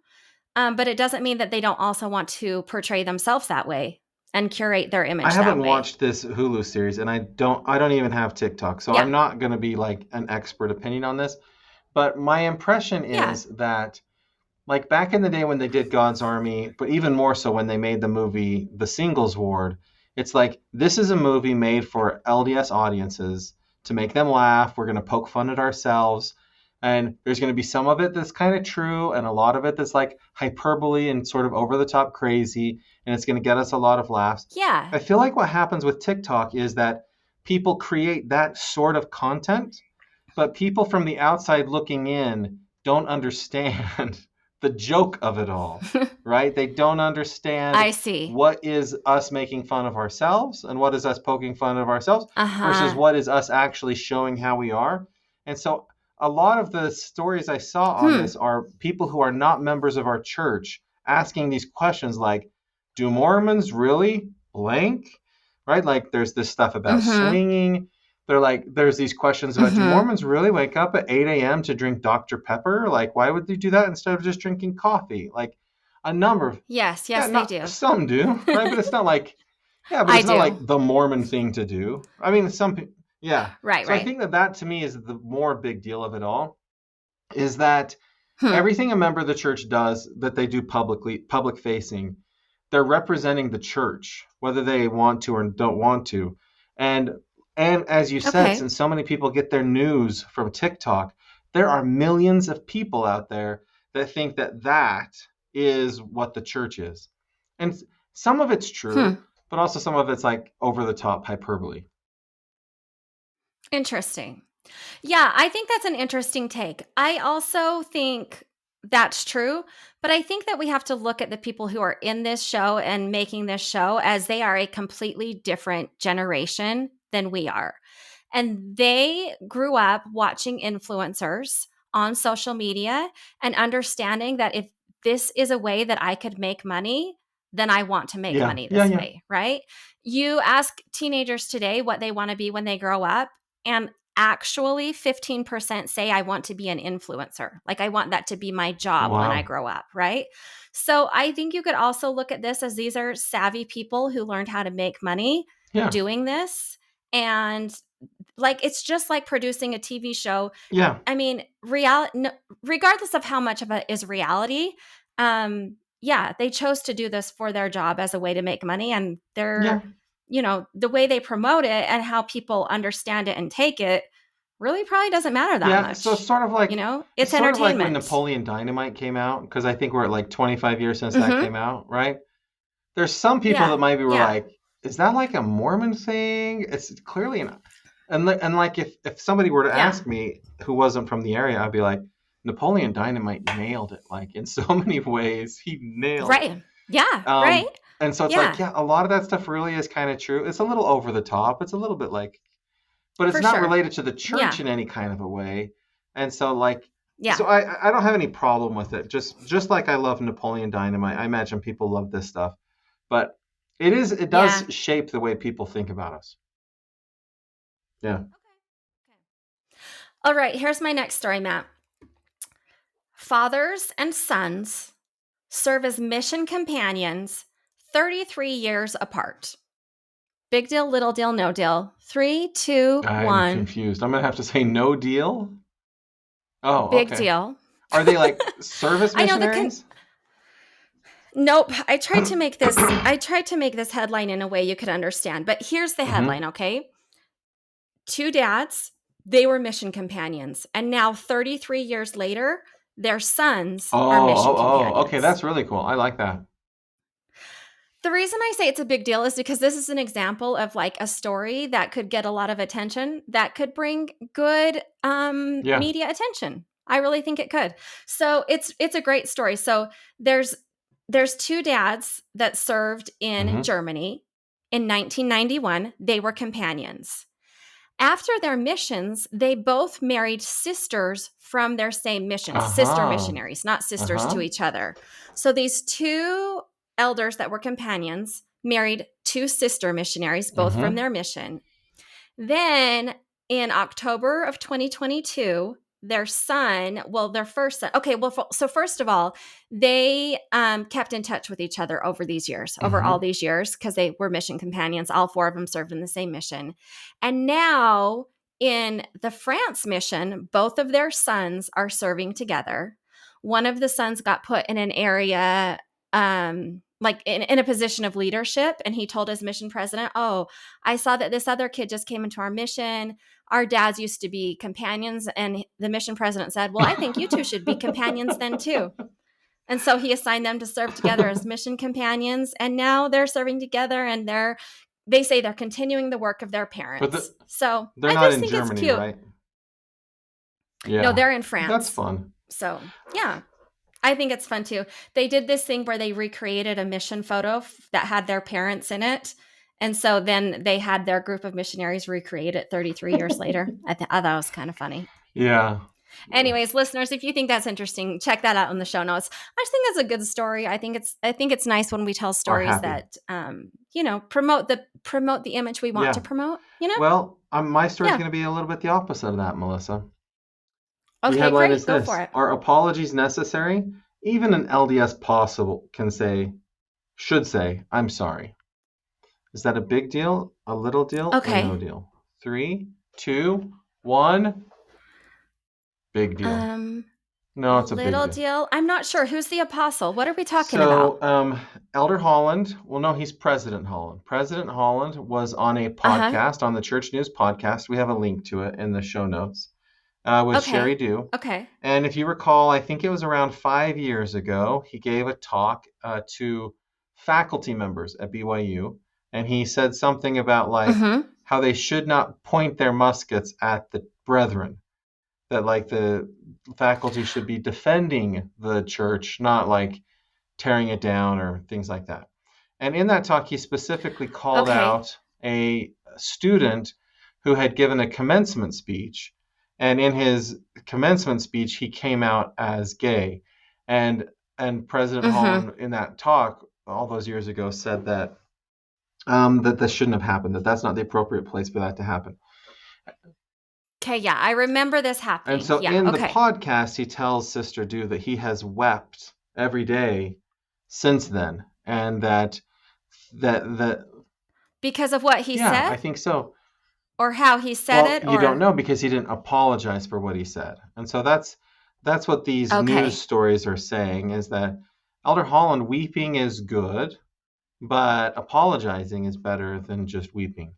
But it doesn't mean that they don't also want to portray themselves that way and curate their I image that haven't way. watched this Hulu series and I don't even have TikTok, so I'm Yeah. not going to be like an expert opinion on this, but my impression Yeah. is that like back in the day when they did God's Army, but even more so when they made the movie The Singles Ward, It's like, this is a movie made for LDS audiences to make them laugh. We're going to poke fun at ourselves. And there's going to be some of it that's kind of true and a lot of it that's like hyperbole and sort of over the top crazy. And it's going to get us a lot of laughs. Yeah. I feel like what happens with TikTok is that people create that sort of content, but people from the outside looking in don't understand the joke of it all, right? They don't understand I see. what is us making fun of ourselves and what is us poking fun of ourselves versus what is us actually showing how we are. And so a lot of the stories I saw on this are people who are not members of our church asking these questions like, do Mormons really blank? Right? Like there's this stuff about swinging. They're like, there's these questions about, do Mormons really wake up at 8 a.m. to drink Dr. Pepper? Like, why would they do that instead of just drinking coffee? Like a number of... Yes, Yeah, they do. Some do, right? But it's not like... Yeah, but it's not like the Mormon thing to do. I mean, some people... Yeah. Right, so I think that to me is the more big deal of it all, is that everything a member of the church does that they do public facing, they're representing the church, whether they want to or don't want to. And as you said, since so many people get their news from TikTok, there are millions of people out there that think that is what the church is. And some of it's true, but also some of it's like over the top hyperbole. Interesting. Yeah, I think that's an interesting take. I also think that's true, but I think that we have to look at the people who are in this show and making this show as they are a completely different generation than we are. And they grew up watching influencers on social media and understanding that if this is a way that I could make money, then I want to make money this way, right? You ask teenagers today what they want to be when they grow up, and actually 15% say I want to be an influencer. Like I want that to be my job when I grow up, right? So I think you could also look at this as these are savvy people who learned how to make money doing this. And like it's just like producing a TV show. Yeah. I mean, regardless of how much of it is reality, they chose to do this for their job as a way to make money, and they're the way they promote it and how people understand it and take it really probably doesn't matter that much. So it's sort of like, it's sort entertainment. of like when Napoleon Dynamite came out, because I think we're at like 25 years since that came out, right? There's some people that maybe were like, is that like a Mormon thing? It's clearly not. And like if somebody were to ask me who wasn't from the area, I'd be like, Napoleon Dynamite nailed it. Like in so many ways, he nailed it. Yeah, right. And so it's like, a lot of that stuff really is kind of true. It's a little over the top. It's a little bit like, but it's not related to the church in any kind of a way. And so like, so I don't have any problem with it. Just like I love Napoleon Dynamite. I imagine people love this stuff, but it does shape the way people think about us. Yeah. Okay. All right. Here's my next story, Matt. Fathers and sons serve as mission companions 33 years apart. Big deal, little deal, no deal. 3, 2, 1. I'm confused. I'm going to have to say no deal. Oh, Big deal. Are they like service missionaries? Nope. I tried to make this headline in a way you could understand, but here's the headline, okay? 2 dads, they were mission companions, and now 33 years later, their sons are mission companions. Okay, that's really cool. I like that. The reason I say it's a big deal is because this is an example of like a story that could get a lot of attention, that could bring good media attention. I really think it could. So it's a great story. So there's 2 dads that served in Germany in 1991. They were companions. After their missions, they both married sisters from their same missions, sister missionaries, not sisters to each other. So these 2 elders that were companions married 2 sister missionaries, both from their mission. Then in October of 2022, their first son. Okay, well, so first of all, they kept in touch with each other over these years, over all these years, because they were mission companions. All 4 of them served in the same mission. And now in the France mission, both of their sons are serving together. One of the sons got put in an area like in a position of leadership, and he told his mission president, "Oh, I saw that this other kid just came into our mission. Our dads used to be companions." And the mission president said, "Well, I think you two should be companions then too." And so he assigned them to serve together as mission companions, and now they're serving together, and they say they're continuing the work of their parents. So they're I not just in think Germany, it's cute. right? Yeah. No, they're in France. That's fun. So yeah, I think it's fun too. They did this thing where they recreated a mission photo that had their parents in it. And so then they had their group of missionaries recreate it 33 years later. I thought that was kind of funny. Yeah. Anyways, listeners, if you think that's interesting, check that out in the show notes. I just think that's a good story. I think it's nice when we tell stories that promote the image we want to promote. Well, my story is going to be a little bit the opposite of that, Melissa. Okay, the headline great. is this: Go for it. Are apologies necessary? Even an LDS possible should say, "I'm sorry." Is that a big deal, a little deal, or no deal? 3, 2, 1. Big deal. No, it's a big little deal. I'm not sure. Who's the apostle? What are we talking about? Elder Holland. Well, no, he's President Holland. President Holland was on a podcast, on the Church News podcast. We have a link to it in the show notes. With Sherry Dew. Okay. And if you recall, I think it was around 5 years ago, he gave a talk to faculty members at BYU. And he said something about how they should not point their muskets at the brethren. That the faculty should be defending the church, not tearing it down or things like that. And in that talk, he specifically called out a student who had given a commencement speech. And in his commencement speech, he came out as gay. And President Holland, in that talk all those years ago, said that that this shouldn't have happened, that's not the appropriate place for that to happen. Okay, yeah, I remember this happening. And so in the podcast, he tells Sister Dew that he has wept every day since then, and that because of what he said? Yeah, I think so. Or how he said it? You don't know, because he didn't apologize for what he said. And so that's what these news stories are saying, is that Elder Holland weeping is good, but apologizing is better than just weeping.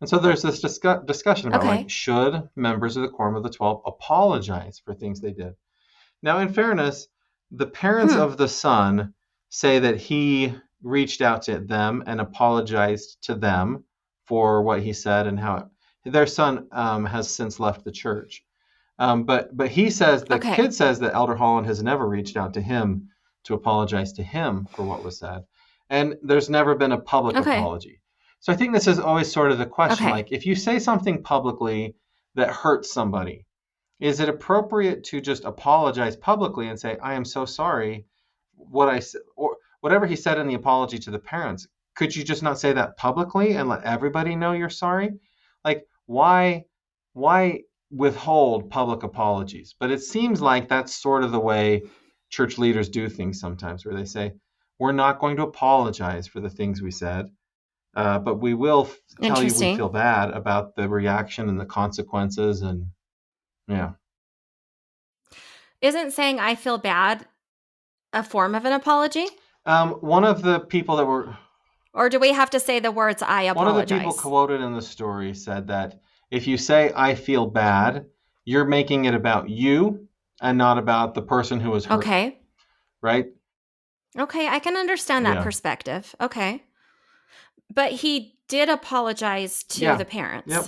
And so there's this discussion about should members of the Quorum of the 12 apologize for things they did? Now, in fairness, the parents of the son say that he reached out to them and apologized to them for what he said and how their son has since left the church. But he says, the kid says that Elder Holland has never reached out to him to apologize to him for what was said. And there's never been a public apology. So I think this is always sort of the question, if you say something publicly that hurts somebody, is it appropriate to just apologize publicly and say, "I am so sorry what I said," or whatever he said in the apology to the parents? Could you just not say that publicly and let everybody know you're sorry? Why withhold public apologies? But it seems like that's sort of the way church leaders do things sometimes, where they say, "We're not going to apologize for the things we said. But we will tell you we feel bad about the reaction and the consequences." And Isn't saying "I feel bad" a form of an apology? One of the people that were... Or do we have to say the words "I apologize"? One of the people quoted in the story said that if you say "I feel bad," you're making it about you and not about the person who was hurt. Okay. Right? Okay, I can understand that perspective. Okay. But he did apologize to the parents. Yep.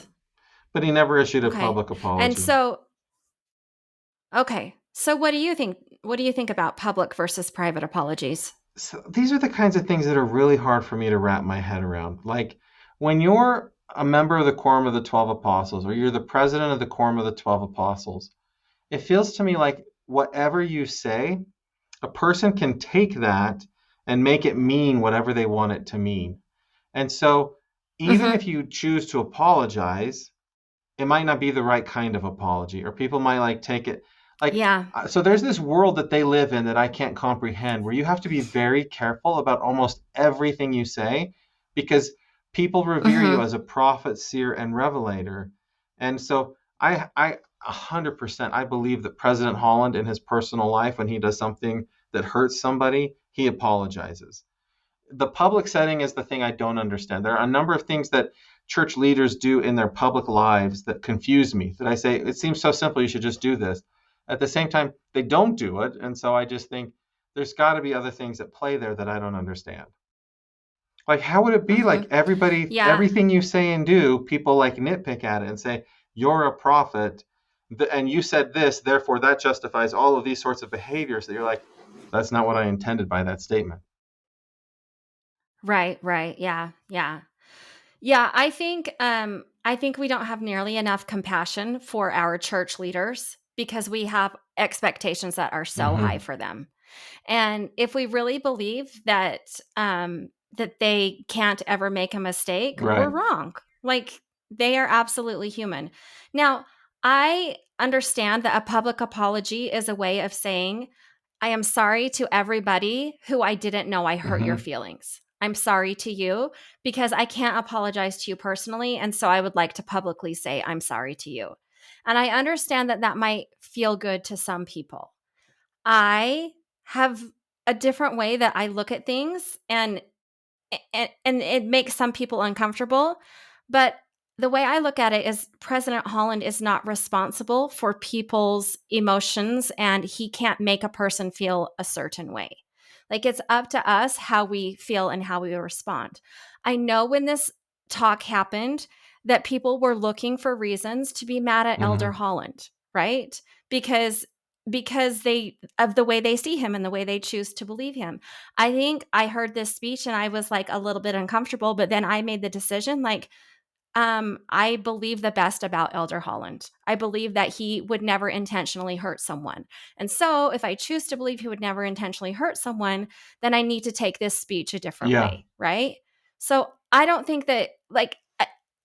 But he never issued a public apology. And so, so what do you think? What do you think about public versus private apologies? So these are the kinds of things that are really hard for me to wrap my head around. When you're a member of the Quorum of the 12 Apostles, or you're the president of the Quorum of the 12 Apostles, it feels to me like whatever you say, a person can take that and make it mean whatever they want it to mean. And so even if you choose to apologize, it might not be the right kind of apology, or people might take it so there's this world that they live in that I can't comprehend, where you have to be very careful about almost everything you say, because people revere you as a prophet, seer, and revelator. And so I 100%, I believe that President Holland, in his personal life, when he does something that hurts somebody, he apologizes. the public setting is the thing I don't understand. There are a number of things that church leaders do in their public lives that confuse me, that I say, it seems so simple, you should just do this. At the same time, they don't do it. And so I just think there's got to be other things at play there that I don't understand. Like, how would it be like everything you say and do, people like nitpick at it and say, you're a prophet and you said this, therefore that justifies all of these sorts of behaviors that you're like, that's not what I intended by that statement. Right. Yeah. Yeah, I think we don't have nearly enough compassion for our church leaders because we have expectations that are so high for them. And if we really believe that that they can't ever make a mistake, we're wrong. Like, they are absolutely human. Now, I understand that a public apology is a way of saying, I am sorry to everybody who I didn't know I hurt your feelings. I'm sorry to you because I can't apologize to you personally. And so I would like to publicly say, I'm sorry to you. And I understand that that might feel good to some people. I have a different way that I look at things, and it makes some people uncomfortable. But the way I look at it is President Holland is not responsible for people's emotions, and he can't make a person feel a certain way. Like, it's up to us how we feel and how we respond. I know when this talk happened that people were looking for reasons to be mad at Elder Holland, right? Because they of the way they see him and the way they choose to believe him. I think I heard this speech and I was like a little bit uncomfortable, but then I made the decision, like, I believe the best about Elder Holland. I believe that he would never intentionally hurt someone. And so if I choose to believe he would never intentionally hurt someone, then I need to take this speech a different way, right? So I don't think that, like,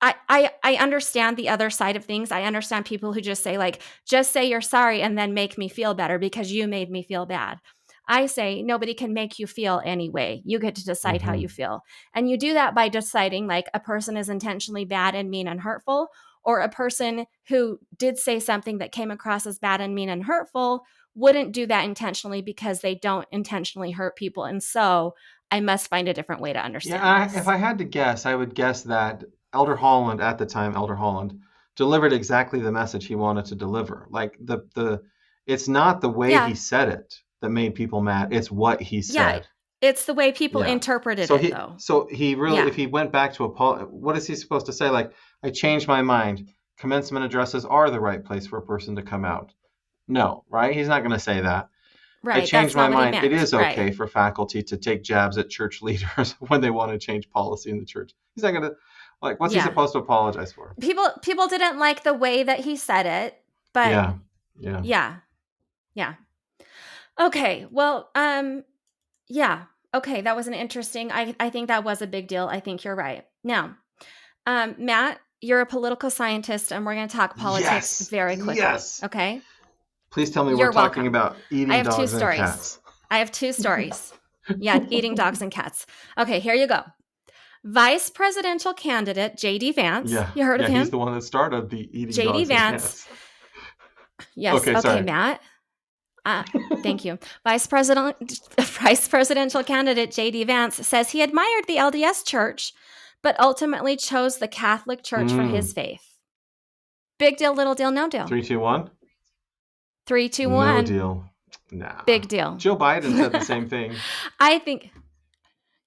I understand the other side of things. I understand people who just say, like, just say you're sorry and then make me feel better because you made me feel bad. I say nobody can make you feel anyway. You get to decide how you feel. And you do that by deciding, like, a person is intentionally bad and mean and hurtful, or a person who did say something that came across as bad and mean and hurtful wouldn't do that intentionally because they don't intentionally hurt people. And so I must find a different way to understand this. If I had to guess, I would guess that Elder Holland, at the time, Elder Holland, delivered exactly the message he wanted to deliver. Like, it's not the way he said it that made people mad. It's what he said. Yeah, it's the way people interpreted it, though. So he really, if he went back to what is he supposed to say? Like, I changed my mind. Commencement addresses are the right place for a person to come out. No, right? He's not going to say that. Right. I changed my mind. It is okay for faculty to take jabs at church leaders when they want to change policy in the church. He's not going to, like, what's he supposed to apologize for? People didn't like the way that he said it, but yeah. Okay. Well, okay. That was an interesting, I think that was a big deal. I think you're right. Now, Matt, you're a political scientist and we're going to talk politics very quickly. Yes. Okay. Please tell me we're talking about eating dogs and cats. I have two stories. Yeah, eating dogs and cats. Okay, here you go. Vice presidential candidate J.D. Vance. Yeah. You heard of him? He's the one that started the eating J.D. dogs Vance. and cats. Yes. Okay, sorry. Matt. Thank you. Vice presidential candidate J.D. Vance says he admired the LDS Church, but ultimately chose the Catholic Church for his faith. Big deal, little deal, no deal. 3, 2, 1? 3, 2, 1. No deal. Nah. Big deal. Joe Biden said the same thing. I think...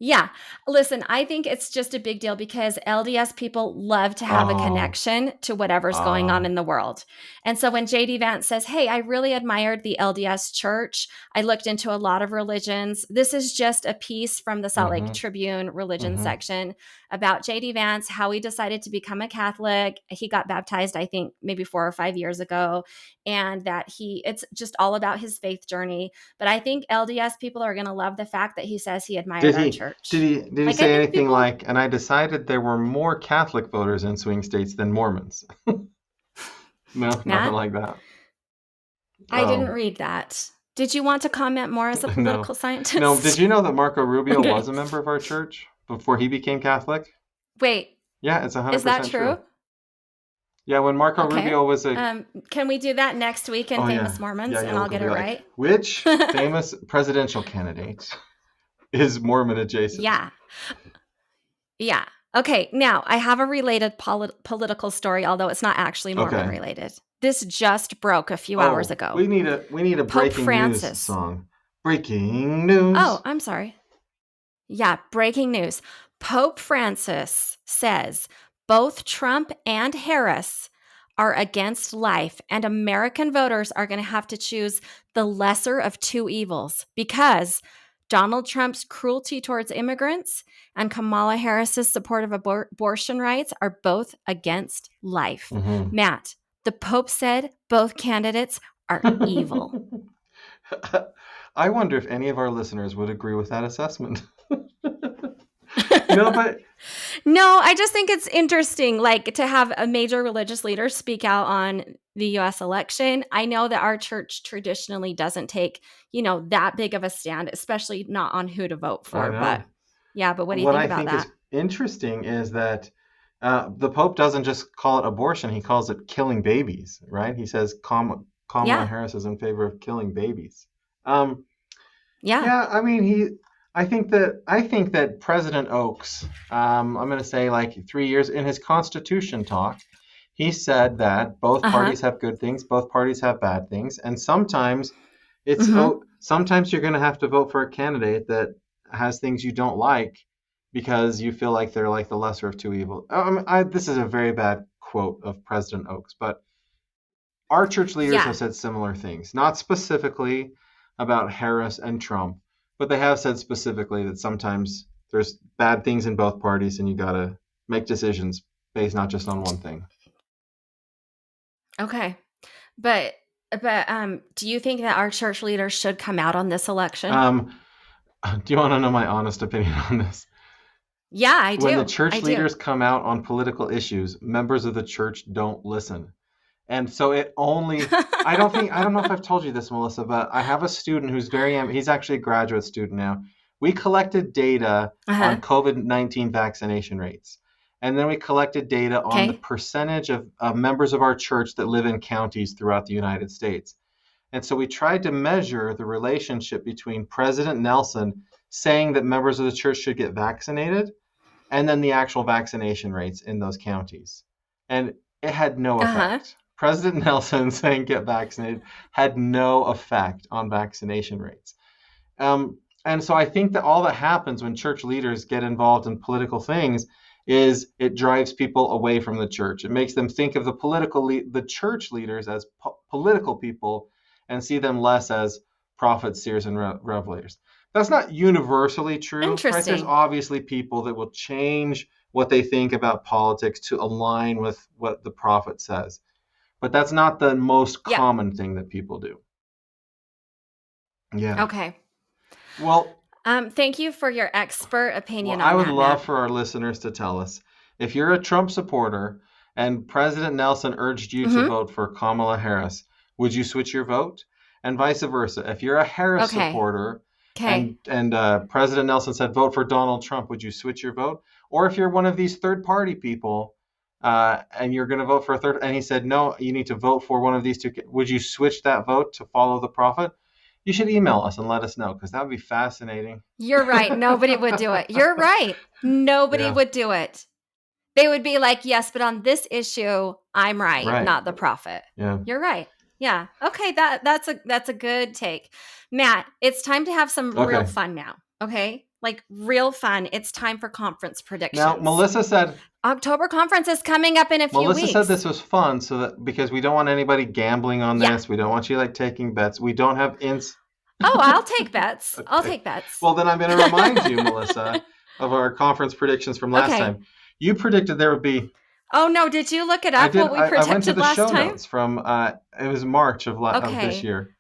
Yeah. Listen, I think it's just a big deal because LDS people love to have a connection to whatever's going on in the world. And so when J.D. Vance says, hey, I really admired the LDS Church. I looked into a lot of religions. This is just a piece from the Salt Lake Tribune religion section about J.D. Vance, how he decided to become a Catholic. He got baptized, I think, maybe 4 or 5 years ago. And that it's just all about his faith journey. But I think LDS people are going to love the fact that he says he admired our church. Did he say anything like, and I decided there were more Catholic voters in swing states than Mormons? No, Matt? Nothing like that. I didn't read that. Did you want to comment more as a political scientist? No, did you know that Marco Rubio was a member of our church before he became Catholic? Wait. Yeah, it's 100% Is that true? Yeah, when Marco Rubio was a... can we do that next week in Famous Mormons and I'll get it right? Which famous presidential candidate is Mormon adjacent. Yeah. Yeah. Okay, now I have a related political story, although it's not actually Mormon Okay. related. This just broke a few hours ago. We need a Pope breaking news Francis. song. Breaking news. Oh, I'm sorry. Yeah, breaking news. Pope Francis says both Trump and Harris are against life, and American voters are going to have to choose the lesser of two evils because Donald Trump's cruelty towards immigrants and Kamala Harris's support of abortion rights are both against life. Mhm. Matt, the Pope said both candidates are evil. I wonder if any of our listeners would agree with that assessment. But No, I just think it's interesting, like to have a major religious leader speak out on the U.S. election. I know that our church traditionally doesn't take, that big of a stand, especially not on who to vote for. I know. But yeah, but what do you What think I about think that? is interesting is that the Pope doesn't just call it abortion; he calls it killing babies. Right? He says Kamala Harris is in favor of killing babies. Yeah. I mean, I think that President Oaks, I'm going to say like 3 years in his Constitution talk, he said that both parties have good things, both parties have bad things, and sometimes sometimes you're going to have to vote for a candidate that has things you don't like because you feel like they're like the lesser of two evils. This is a very bad quote of President Oaks, but our church leaders have said similar things, not specifically about Harris and Trump, but they have said specifically that sometimes there's bad things in both parties and you got to make decisions based not just on one thing. Okay. But do you think that our church leaders should come out on this election? Do you want to know my honest opinion on this? Yeah, I do. When the church leaders come out on political issues, members of the church don't listen. And so it only, I don't know if I've told you this, Melissa, but I have a student who's he's actually a graduate student now. We collected data on COVID-19 vaccination rates. And then we collected data on the percentage of members of our church that live in counties throughout the United States. And so we tried to measure the relationship between President Nelson saying that members of the church should get vaccinated and then the actual vaccination rates in those counties. And it had no effect. President Nelson saying get vaccinated had no effect on vaccination rates. And so I think that all that happens when church leaders get involved in political things is it drives people away from the church. It makes them think of the church leaders as political people and see them less as prophets, seers, and revelators. That's not universally true. Interesting. Right? There's obviously people that will change what they think about politics to align with what the prophet says. But that's not the most common thing that people do. Yeah. Okay. Well, thank you for your expert opinion on that. I would love for our listeners to tell us if you're a Trump supporter and President Nelson urged you to vote for Kamala Harris, would you switch your vote? And vice versa. If you're a Harris supporter and President Nelson said vote for Donald Trump, would you switch your vote? Or if you're one of these third-party people and you're going to vote for a third, and he said, no, you need to vote for one of these two, would you switch that vote to follow the prophet? You should email us and let us know, because that would be fascinating. You're right. Nobody would do it. You're right. Nobody would do it. They would be like, yes, but on this issue, I'm right. Not the prophet. Yeah. You're right. Yeah. Okay. That's a good take. Matt, it's time to have some real fun now. Okay. Like real fun. It's time for conference predictions. Now, Melissa said October conference is coming up in a few weeks. Melissa said this was fun because we don't want anybody gambling on this. We don't want you taking bets. We don't have I'll take bets. I'll take bets. Well, then I'm going to remind you, Melissa, of our conference predictions from last time. You predicted there would be. Oh no! Did you look it up? What we predicted last time? I went to the show notes from. It was March of this year.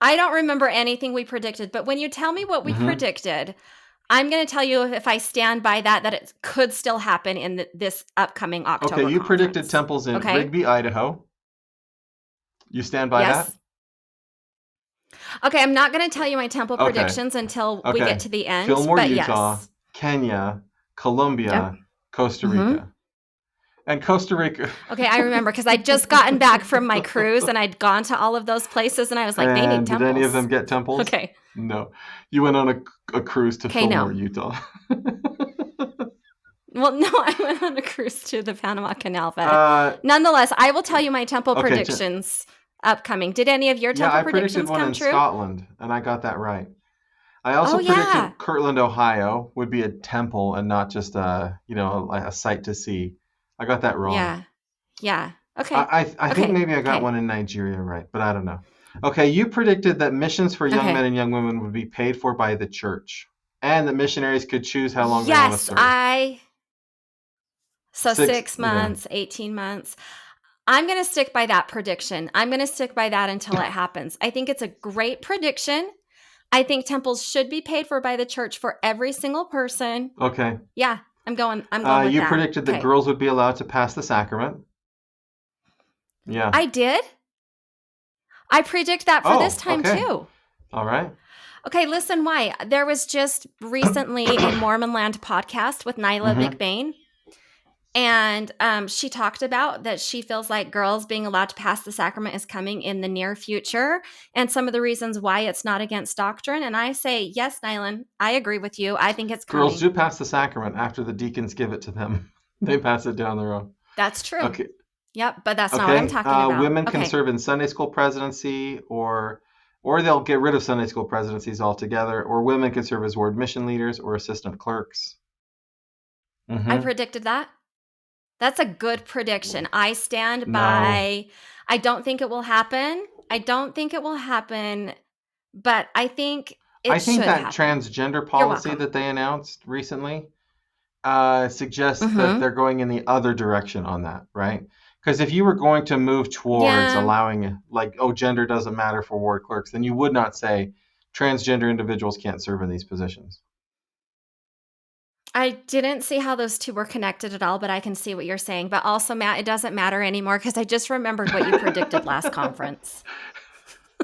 I don't remember anything we predicted, but when you tell me what we predicted, I'm going to tell you if I stand by that it could still happen in this upcoming October. Okay, you conference. predicted temples in Rigby, Idaho. You stand by that? Okay, I'm not going to tell you my temple predictions until we get to the end. Fillmore, but Utah, Kenya, Colombia, Costa Rica. And Costa Rica. Okay, I remember because I'd just gotten back from my cruise and I'd gone to all of those places and I was like, they need And did temples. any of them get temples? Okay. No. You went on a cruise to Okay, Fillmore, no. Utah. Well, no, I went on a cruise to the Panama Canal, but nonetheless, I will tell you my temple predictions upcoming. Did any of your temple predictions one come in true? Scotland, and I got that right. I also predicted Kirtland, Ohio would be a temple and not just a sight to see. I got that wrong. Yeah. Okay. I think maybe I got one in Nigeria right, but I don't know. Okay, you predicted that missions for young men and young women would be paid for by the church, and that missionaries could choose how long they want to serve. So 6 months, 18 months. I'm going to stick by that prediction. I'm going to stick by that until it happens. I think it's a great prediction. I think temples should be paid for by the church for every single person. Okay. Yeah, I'm going with that. You predicted that girls would be allowed to pass the sacrament. Yeah. I did. I predict that for this time too. All right. Okay, listen why. There was just recently a Mormonland podcast with Nyla McBain. And she talked about that she feels like girls being allowed to pass the sacrament is coming in the near future and some of the reasons why it's not against doctrine. And I say, yes, Nylan, I agree with you. I think it's coming. Girls do pass the sacrament after the deacons give it to them. They pass it down their own. That's true. Okay. Yep, but that's not what I'm talking about. Women can serve in Sunday school presidency or they'll get rid of Sunday school presidencies altogether, or women can serve as ward mission leaders or assistant clerks. I predicted that. That's a good prediction. I stand by. I don't think it will happen. But I think it should happen. Transgender policy that they announced recently suggests that they're going in the other direction on that, right? Because if you were going to move towards allowing, gender doesn't matter for ward clerks, then you would not say transgender individuals can't serve in these positions. I didn't see how those two were connected at all, but I can see what you're saying. But also, Matt, it doesn't matter anymore because I just remembered what you predicted last conference.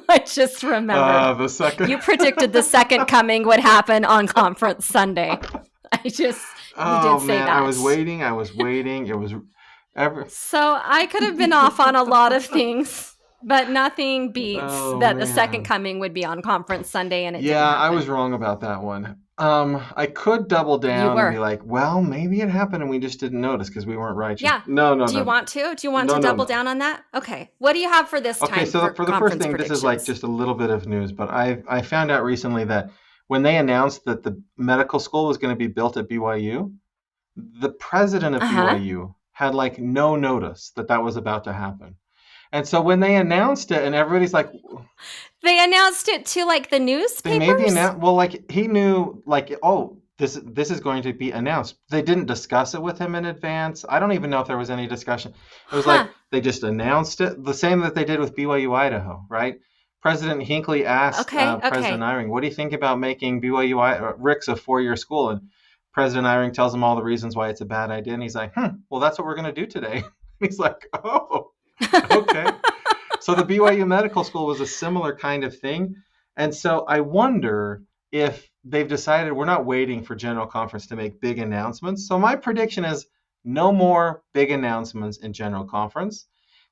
I just remembered. You predicted the second coming would happen on conference Sunday. You did say that. I was waiting. It was So I could have been off on a lot of things, but nothing beats the second coming would be on conference Sunday, and it didn't happen. I was wrong about that one. I could double down and be like, well, maybe it happened and we just didn't notice because we weren't righteous. Yeah. No. Do you want to? Do you want to double down on that? Okay. What do you have for this time? Okay, so for the first thing, this is like just a little bit of news, but I found out recently that when they announced that the medical school was going to be built at BYU, the president of BYU had no notice that was about to happen. And so when they announced it and everybody's like... They announced it to the newspapers? They made the announcement. Well, he knew this is going to be announced. They didn't discuss it with him in advance. I don't even know if there was any discussion. It was they just announced it. The same that they did with BYU Idaho, right? President Hinckley asked President Eyring, what do you think about making BYU Ricks a 4-year school? And President Eyring tells him all the reasons why it's a bad idea. And he's like, well, that's what we're going to do today. He's like, oh, okay. So the BYU Medical School was a similar kind of thing. And so I wonder if they've decided we're not waiting for General Conference to make big announcements. So my prediction is no more big announcements in General Conference.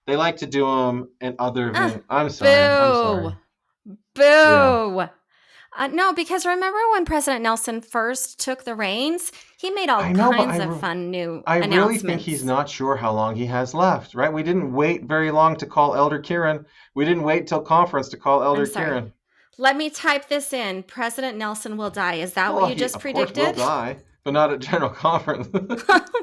They like to do them in other venues. I'm sorry. Boo. Yeah. No, because remember when President Nelson first took the reins, he made all kinds of fun new announcements. I really think he's not sure how long he has left, right? We didn't wait very long to call Elder Kieran. We didn't wait till conference to call Elder Kieran. Let me type this in. President Nelson will die. Is that what you just predicted? Of course will die, but not at General Conference.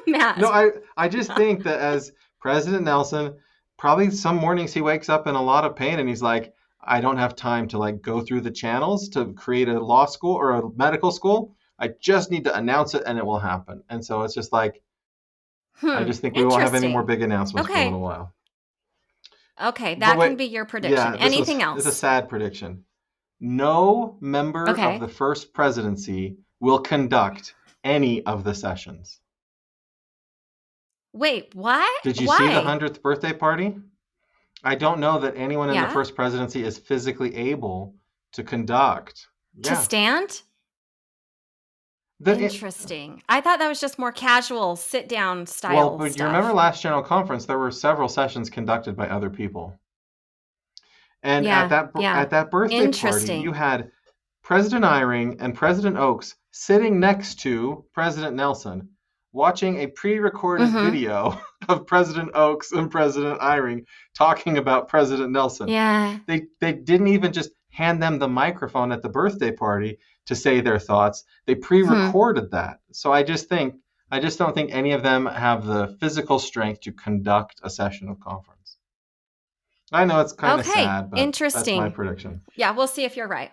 Matt. No, I just think that as President Nelson, probably some mornings he wakes up in a lot of pain and he's like, I don't have time to go through the channels to create a law school or a medical school. I just need to announce it and it will happen. And so it's just I just think we won't have any more big announcements for a little while. Okay, that can be your prediction. Yeah, anything else? It's a sad prediction. No member of the first presidency will conduct any of the sessions. Wait, what? Did you see the 100th birthday party? I don't know that anyone in the first presidency is physically able to conduct. To stand? Interesting. I thought that was just more casual, sit down style but stuff. you remember last General Conference, there were several sessions conducted by other people. And at that birthday party, you had President Eyring and President Oaks sitting next to President Nelson, watching a pre-recorded video of President Oaks and President Eyring talking about President Nelson. Yeah. They didn't even just hand them the microphone at the birthday party to say their thoughts. They pre-recorded that. So I just don't think any of them have the physical strength to conduct a session of conference. I know it's kind of sad, but interesting. That's my prediction. Yeah, we'll see if you're right.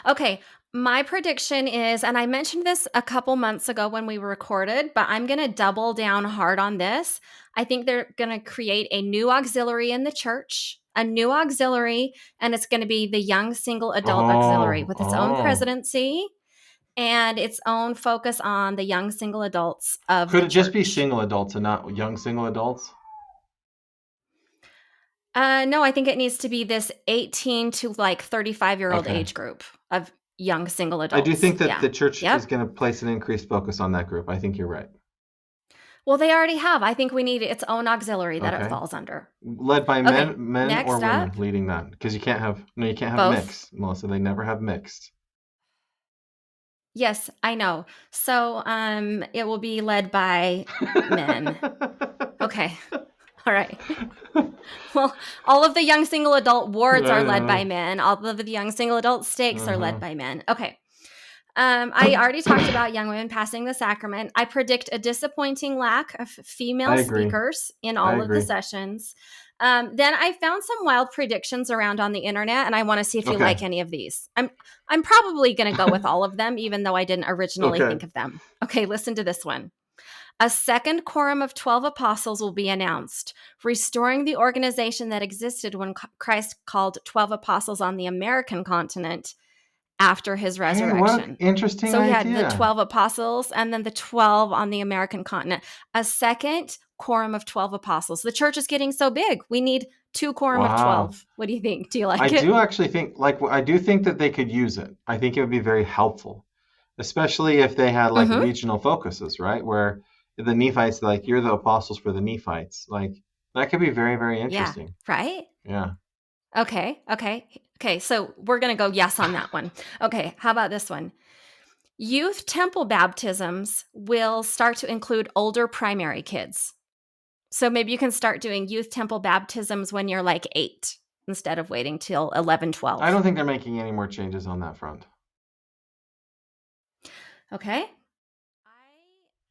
Okay, my prediction is, and I mentioned this a couple months ago when we recorded, but I'm going to double down hard on this. I think they're going to create a new auxiliary in the church, and it's going to be the Young Single Adult Auxiliary with its own presidency and its own focus on the young single adults of the church. Could it just be single adults and not young single adults? No, I think it needs to be this 18 to 35-year-old age group of young single adults. I do think that the church is going to place an increased focus on that group. I think you're right. Well, they already have. I think we need its own auxiliary that it falls under. Led by men Next or women up, leading that? Because you can't have both. mixed, Melissa. They never have mixed. Yes, I know. So it will be led by men. Okay. All right. Well, all of the young single adult wards are led by men. All of the young single adult stakes are led by men. Okay. I already talked about young women passing the sacrament. I predict a disappointing lack of female speakers in all of the sessions. Then I found some wild predictions around on the internet, and I want to see if you like any of these. I'm probably going to go with all of them, even though I didn't originally think of them. Okay, listen to this one. A second quorum of 12 apostles will be announced, restoring the organization that existed when Christ called 12 apostles on the American continent after his resurrection. What an interesting idea. So he had the 12 apostles and then the 12 on the American continent. A second quorum of 12 apostles. The church is getting so big. We need 2 quorum of 12. What do you think? Do you like it? I do actually think, I do think that they could use it. I think it would be very helpful, especially if they had regional focuses, right? Where the Nephites, you're the apostles for the Nephites. That could be very, very interesting. Yeah, right? Yeah. Okay, so we're going to go yes on that one. Okay, how about this one? Youth temple baptisms will start to include older primary kids. So maybe you can start doing youth temple baptisms when you're 8 instead of waiting till 11, 12. I don't think they're making any more changes on that front. Okay.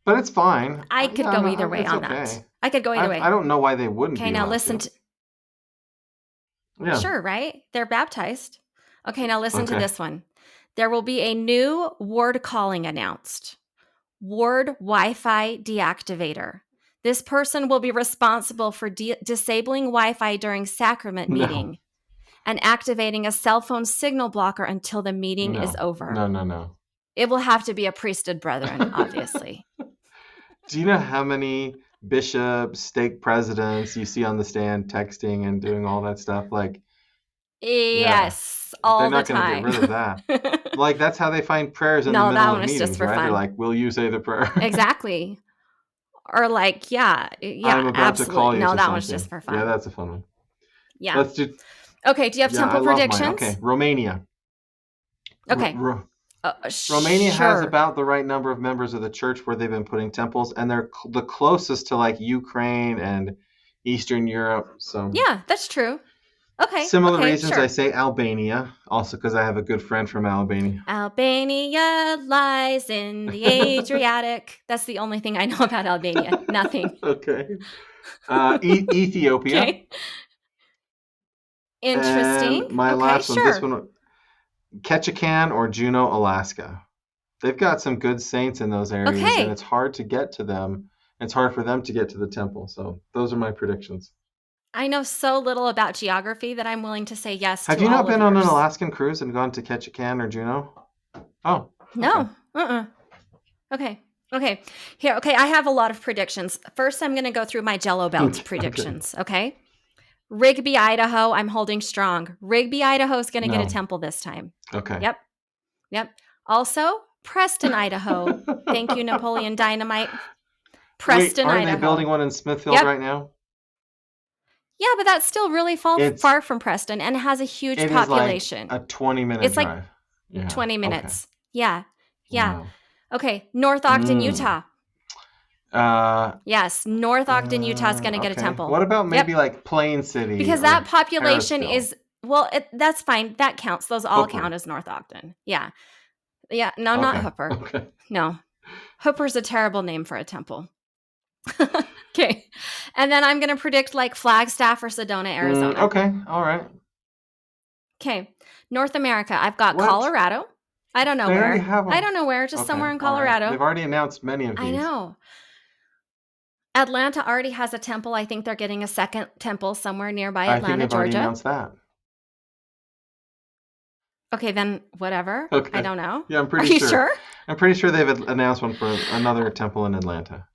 But it's fine. I could go either way on that. I could go either way. I don't know why they wouldn't be. Okay, now listen to... Yeah. Sure, right? They're baptized. Okay, now listen to this one. There will be a new ward calling announced. Ward Wi-Fi deactivator. This person will be responsible for disabling Wi-Fi during sacrament meeting and activating a cell phone signal blocker until the meeting is over. No. It will have to be a priesthood brethren, obviously. Do you know how many bishops, stake presidents you see on the stand texting and doing all that stuff? Yes, all the time. They're not going to get rid of that. That's how they find prayers in the middle of meetings, just for right? fun. They're will you say the prayer? Exactly. Or I'm about absolutely. to call you. No, that something. one's just for fun. Yeah, that's a fun one. Yeah. Let's do. Okay. Do you have temple predictions? Okay, Romania. Okay. Romania has about the right number of members of the church where they've been putting temples, and they're the closest to Ukraine and Eastern Europe. So yeah, that's true. Okay. Similar reasons I say Albania, also because I have a good friend from Albania. Albania lies in the Adriatic. That's the only thing I know about Albania. Nothing. Okay. Ethiopia. Okay. Interesting. And my last one, this one, Ketchikan or Juneau, Alaska. They've got some good saints in those areas, and it's hard to get to them. It's hard for them to get to the temple. So those are my predictions. I know so little about geography that I'm willing to say yes to all of Have you not been on yours. an Alaskan cruise and gone to Ketchikan or Juneau? Oh. No. Okay. Here. Okay. I have a lot of predictions. First, I'm going to go through my Jello Belt predictions. Okay. Rigby, Idaho. I'm holding strong. Rigby, Idaho is going to get a temple this time. Okay. Yep. Also, Preston, Idaho. Thank you, Napoleon Dynamite. Wait, Preston, aren't Idaho. they building one in Smithfield right now? Yeah, but that's still really far from Preston and it has a huge population. It is like a 20-minute drive. It's like 20 minutes. Okay. Yeah. Wow. Okay, North Ogden, Utah. Yes, North Ogden, Utah is going to get a temple. What about maybe like Plain City? Because that population is, that's fine. That counts. Those all count as North Ogden. Yeah. Yeah, no, not Hooper. Okay. No. Hooper's a terrible name for a temple. Okay. And then I'm going to predict like Flagstaff or Sedona, Arizona. Okay. All right. Okay. North America. I've got Colorado. I don't know where. I don't know where. Just somewhere in Colorado. Right. They've already announced many of these. I know. Atlanta already has a temple. I think they're getting a second temple somewhere nearby Atlanta, I think they've Georgia. Already announced that. Okay, then whatever. Okay. I don't know. Yeah, I'm pretty sure. Are you sure? I'm pretty sure they've announced one for another temple in Atlanta.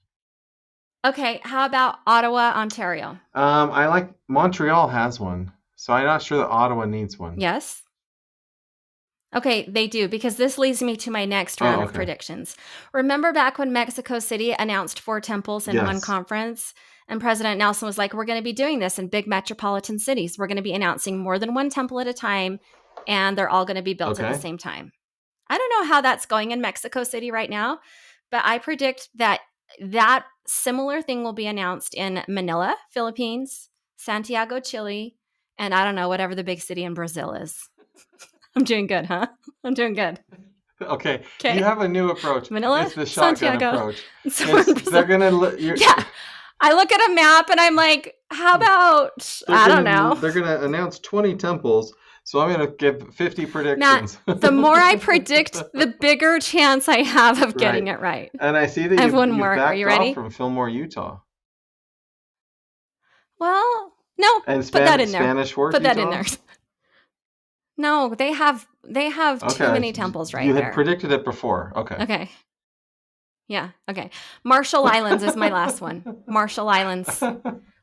Okay, how about Ottawa, Ontario? I like Montreal has one, so I'm not sure that Ottawa needs one. Yes. Okay, they do, because this leads me to my next round of predictions. Remember back when Mexico City announced 4 temples in one conference? And President Nelson was like, we're going to be doing this in big metropolitan cities. We're going to be announcing more than one temple at a time, and they're all going to be built at the same time. I don't know how that's going in Mexico City right now, but I predict that similar thing will be announced in Manila, Philippines, Santiago, Chile, and I don't know, whatever the big city in Brazil is. I'm doing good, huh? I'm doing good. Okay. You have a new approach. Manila, it's the shotgun Santiago, approach. They're gonna. I look at a map and I'm like, how about I don't know. They're gonna announce 20 temples, so I'm gonna give 50 predictions. Matt, the more I predict, the bigger chance I have of getting it right. And I see that I have one more. Are you ready? From Fillmore, Utah. Well, no. And put that in there. Spanish Fork, Put that Utah? in there. No, they have too many temples right there. You had predicted it before. Okay. Yeah, okay. Marshall Islands is my last one. Marshall Islands.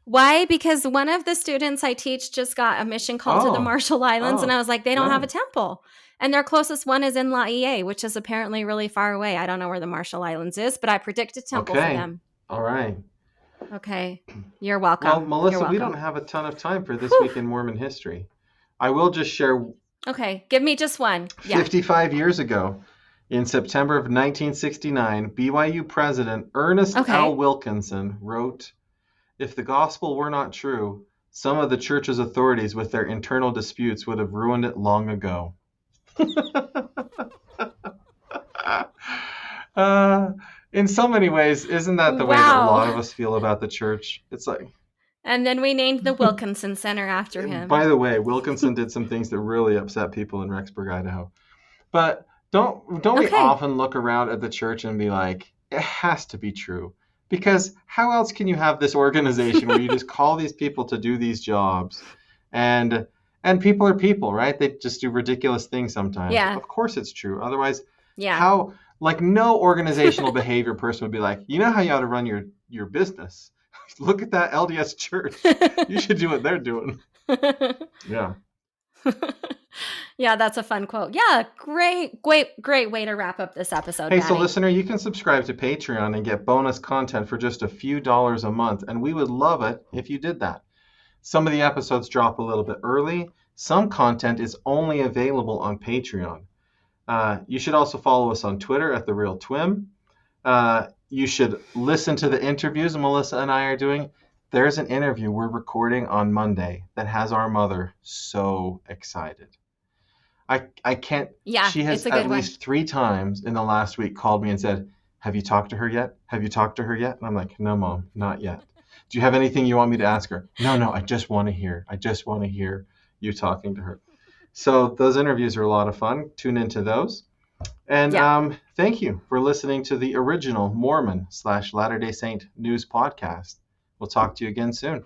Why? Because one of the students I teach just got a mission call to the Marshall Islands, and I was like, they don't have a temple. And their closest one is in Laie, which is apparently really far away. I don't know where the Marshall Islands is, but I predict a temple for them. All right. Okay. You're welcome. Well, Melissa, we don't have a ton of time for This Week in Mormon History. I will just share... Okay, give me just one. 55 years ago, in September of 1969, BYU President Ernest L. Wilkinson wrote, "If the gospel were not true, some of the church's authorities with their internal disputes would have ruined it long ago." In so many ways, isn't that the way that a lot of us feel about the church? It's like... And then we named the Wilkinson Center after him. By the way, Wilkinson did some things that really upset people in Rexburg, Idaho. But don't we often look around at the church and be like, it has to be true? Because how else can you have this organization where you just call these people to do these jobs? And people are people, right? They just do ridiculous things sometimes. Yeah. Of course it's true. Otherwise, how, like, no organizational behavior person would be like, you know how you ought to run your business? Look at that LDS church. You should do what they're doing. Yeah. Yeah, that's a fun quote. Yeah, great way to wrap up this episode. Hey, Maddie. So listener, you can subscribe to Patreon and get bonus content for just a few dollars a month, and we would love it if you did that. Some of the episodes drop a little bit early. Some content is only available on Patreon. You should also follow us on Twitter at @TheRealTwim. You should listen to the interviews Melissa and I are doing. There's an interview we're recording on Monday that has our mother so excited. I can't. Yeah, she has at least 3 times in the last week called me and said, "Have you talked to her yet? Have you talked to her yet?" And I'm like, "No, Mom, not yet." "Do you have anything you want me to ask her?" No, I just want to hear you talking to her. So those interviews are a lot of fun. Tune into those. And thank you for listening to the original Mormon / Latter-day Saint news podcast. We'll talk to you again soon.